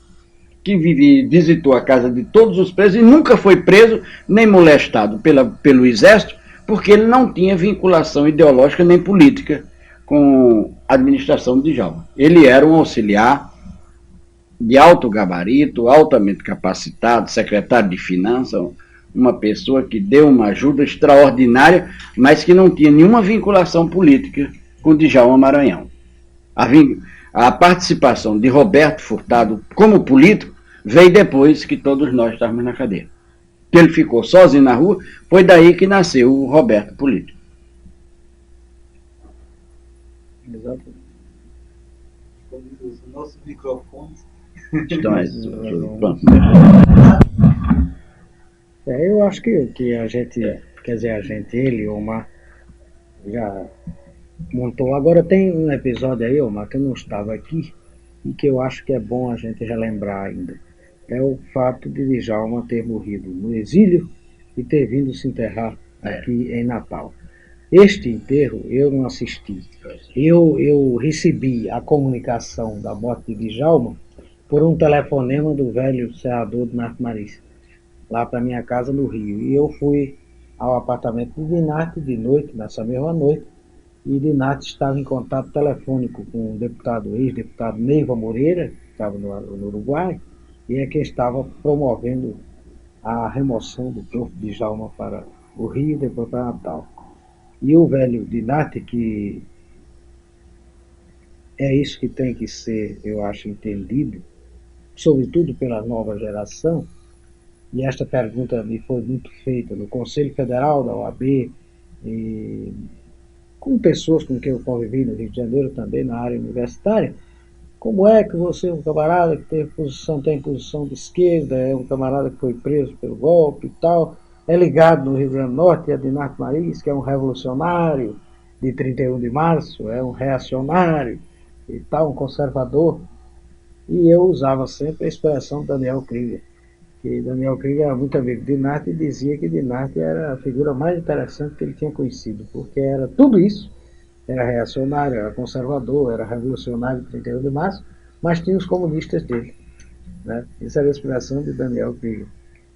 que visitou a casa de todos os presos e nunca foi preso nem molestado pelo exército, porque ele não tinha vinculação ideológica nem política com a administração de Djalma. Ele era um auxiliar de alto gabarito, altamente capacitado, secretário de Finanças, uma pessoa que deu uma ajuda extraordinária, mas que não tinha nenhuma vinculação política com Djalma Maranhão. A participação de Roberto Furtado como político veio depois que todos nós estávamos na cadeia. Que ele ficou sozinho na rua, foi daí que nasceu o Roberto político. Exatamente. Os nossos microfones. Então, eu acho que a gente, quer dizer, ele, Omar, já montou. Agora tem um episódio aí, Omar, que eu não estava aqui e que eu acho que é bom a gente relembrar ainda. É o fato de Djalma ter morrido no exílio e ter vindo se enterrar aqui em Natal. Este enterro eu não assisti. Eu recebi a comunicação da morte de Djalma por um telefonema do velho serrador de Narco Maris, lá para minha casa no Rio. E eu fui ao apartamento de Dinarte de noite, nessa mesma noite, e Dinarte estava em contato telefônico com o deputado, ex-deputado Neiva Moreira, que estava no Uruguai, e é quem estava promovendo a remoção do corpo de Djalma para o Rio e depois para Natal. E o velho Dinarte, que é isso que tem que ser, eu acho, entendido, sobretudo pela nova geração, e esta pergunta me foi muito feita no Conselho Federal da OAB, e com pessoas com quem eu convivi no Rio de Janeiro também na área universitária. Como é que você é um camarada que tem posição de esquerda, é um camarada que foi preso pelo golpe e tal, é ligado no Rio Grande do Norte a Dinarte Maris, que é um revolucionário de 31 de março, é um reacionário e tal, um conservador. E eu usava sempre a expressão Daniel Krieger, que Daniel Krieger era muito amigo de Dinarte e dizia que Dinarte era a figura mais interessante que ele tinha conhecido, porque era tudo isso. Era reacionário, era conservador, era revolucionário de 31 de março, mas tinha os comunistas dele. Né? Essa era a expressão de Daniel Krieger.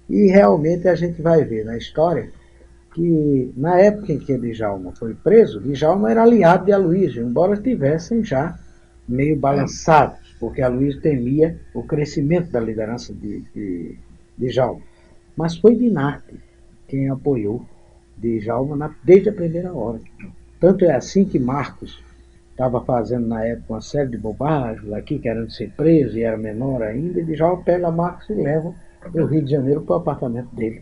E realmente a gente vai ver na história que na época em que Djalma foi preso, Djalma era aliado de Aloysio, embora estivessem já meio balançados, porque Aloysio temia o crescimento da liderança de Djalma. Mas foi Dinarte quem apoiou Djalma desde a primeira hora. Tanto é assim que Marcos estava fazendo na época uma série de bobagens aqui, querendo ser preso e era menor ainda, e Djalma pega Marcos e leva para o Rio de Janeiro para o apartamento dele.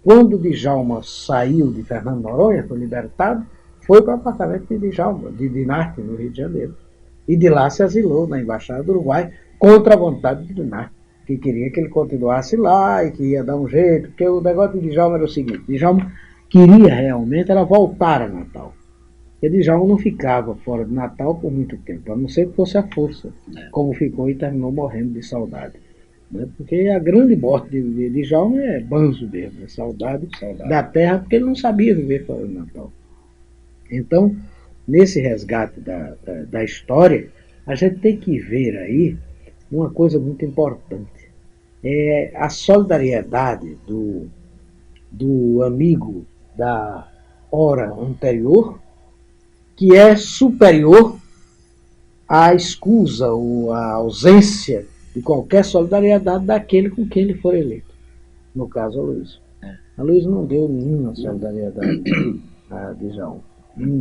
Quando Djalma saiu de Fernando Noronha, foi libertado, foi para o apartamento de Djalma, de Dinarte, no Rio de Janeiro. E de lá se asilou na Embaixada do Uruguai, contra a vontade de Dinarte, que queria que ele continuasse lá e que ia dar um jeito, porque o negócio de Djalma era o seguinte: Djalma queria realmente era voltar a Natal. E Djalma não ficava fora de Natal por muito tempo, a não ser que fosse a força, como ficou e terminou morrendo de saudade. Né? Porque a grande morte de Djalma é banzo mesmo, é saudade da terra, porque ele não sabia viver fora de Natal. Então, nesse resgate da história, a gente tem que ver aí uma coisa muito importante. É a solidariedade do amigo da hora anterior, que é superior à escusa ou à ausência de qualquer solidariedade daquele com quem ele for eleito. No caso, Aloysio. Aloysio não deu nenhuma solidariedade a Djalma.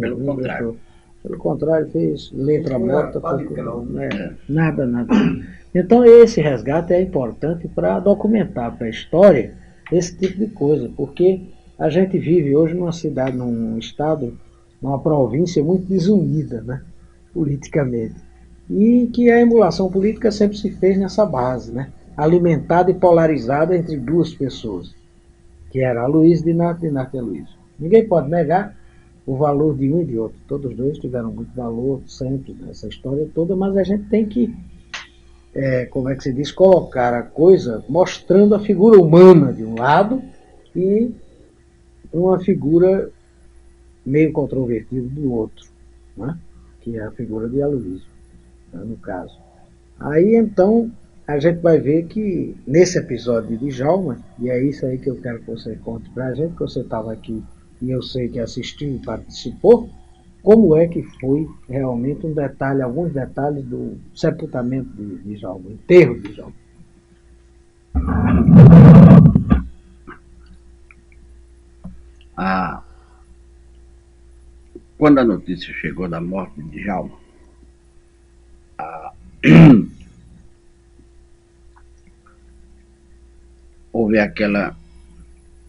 Pelo contrário. Pelo contrário, fez letra morta. Nada. Então, esse resgate é importante para documentar para a história esse tipo de coisa, porque a gente vive hoje numa cidade, num estado, numa província muito desunida, né, politicamente. E que a emulação política sempre se fez nessa base, né, alimentada e polarizada entre duas pessoas, que era Aloysio Dinarte e Aloysio. Ninguém pode negar o valor de um e de outro. Todos os dois tiveram muito valor sempre nessa história toda, mas a gente tem que, como é que se diz, colocar a coisa mostrando a figura humana de um lado e uma figura meio controvertida do outro, né? Que é a figura de Aloysio, né, no caso. Aí então a gente vai ver que nesse episódio de Djalma, e é isso aí que eu quero que você conte pra gente, que você estava aqui e eu sei que assistiu e participou, como é que foi realmente alguns detalhes do sepultamento de Djalma, o enterro de Djalma. a, quando a notícia chegou da morte de Djalma, houve aquela,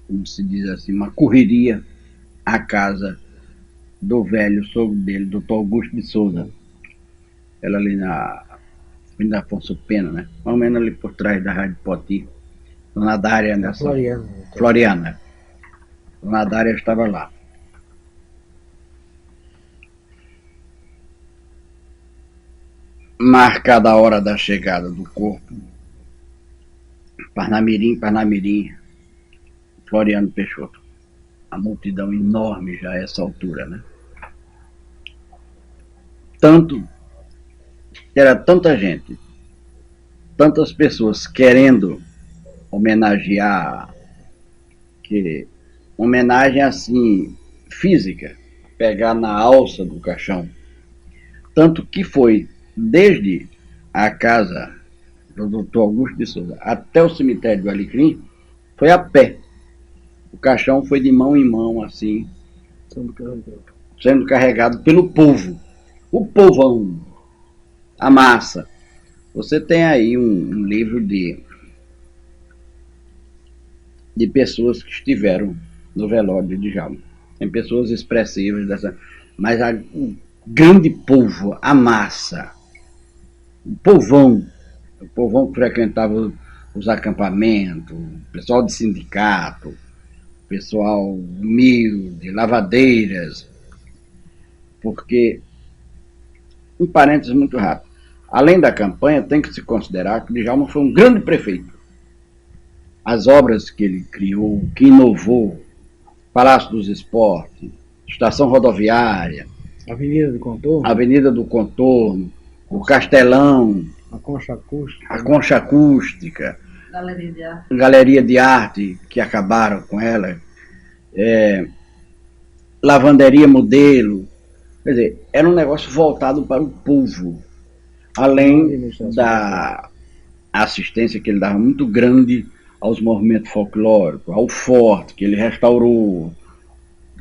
como se diz assim, uma correria à casa do velho sogro dele, Dr. Augusto de Souza. Ela ali na Avenida Afonso Pena, né? Mais ou menos ali por trás da Rádio Poti. Dona Dária nessa. Floriana. Dona Dária estava lá. Marcada a hora da chegada do corpo, Parnamirim, Floriano Peixoto. A multidão enorme já a essa altura, né? Era tanta gente, tantas pessoas querendo homenagear, que homenagem assim, física, pegar na alça do caixão. Tanto que foi desde a casa do Dr. Augusto de Souza até o cemitério do Alecrim, foi a pé. O caixão foi de mão em mão, assim, sendo carregado pelo povo. O povão, a massa. Você tem aí um livro de pessoas que estiveram no velório de Djalma. Tem pessoas expressivas dessa, mas o grande povo, a massa, o povão que frequentava os acampamentos, o pessoal de sindicato, o pessoal humilde, lavadeiras, porque, um parênteses muito rápido, além da campanha, tem que se considerar que Djalma foi um grande prefeito. As obras que ele criou, que inovou, Palácio dos Esportes, Estação Rodoviária, Avenida do Contorno, o Castelão, a Concha Acústica, Galeria de Arte, que acabaram com ela, Lavanderia Modelo. Quer dizer, era um negócio voltado para o povo, além da assistência que ele dava muito grande aos movimentos folclóricos, ao forte que ele restaurou,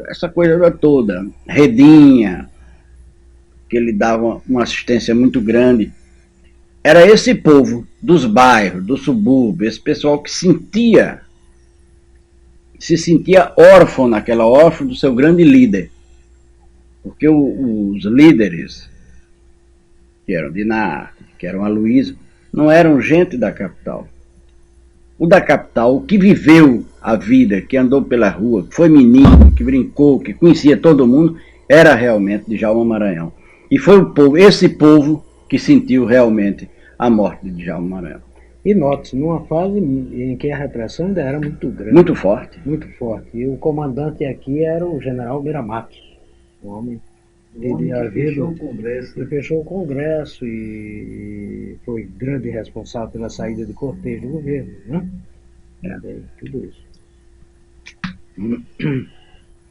essa coisa toda, Redinha, que ele dava uma assistência muito grande. Era esse povo dos bairros, do subúrbio, esse pessoal que se sentia órfão naquela, órfão do seu grande líder. Porque os líderes, que eram Dinarte, que eram Aloysio, não eram gente da capital. O da capital, o que viveu a vida, que andou pela rua, que foi menino, que brincou, que conhecia todo mundo, era realmente Djalma Maranhão. E foi o povo, esse povo que sentiu realmente a morte de Djalma Maranhão. E note-se, numa fase em que a repressão ainda era muito grande. Muito forte. Muito forte. E o comandante aqui era o general Miramatos. Um homem que fechou o Congresso e foi grande responsável pela saída de Cortes do governo, né? Tudo isso.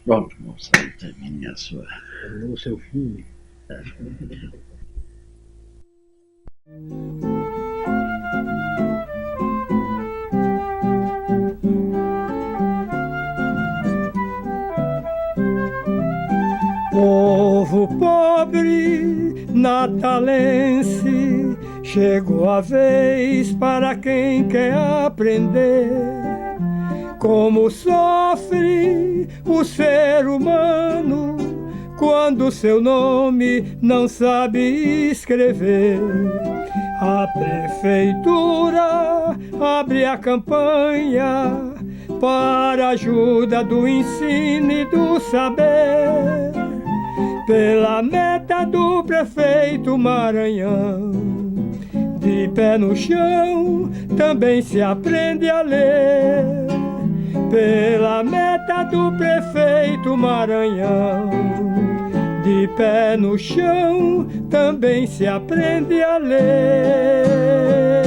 Pronto, moça, termine a sua. Terminou o seu filme. Povo pobre natalense, chegou a vez para quem quer aprender como sofre o ser humano quando seu nome não sabe escrever. A prefeitura abre a campanha para ajuda do ensino e do saber, pela meta do prefeito Maranhão. De pé no chão também se aprende a ler, pela meta do prefeito Maranhão. De pé no chão também se aprende a ler.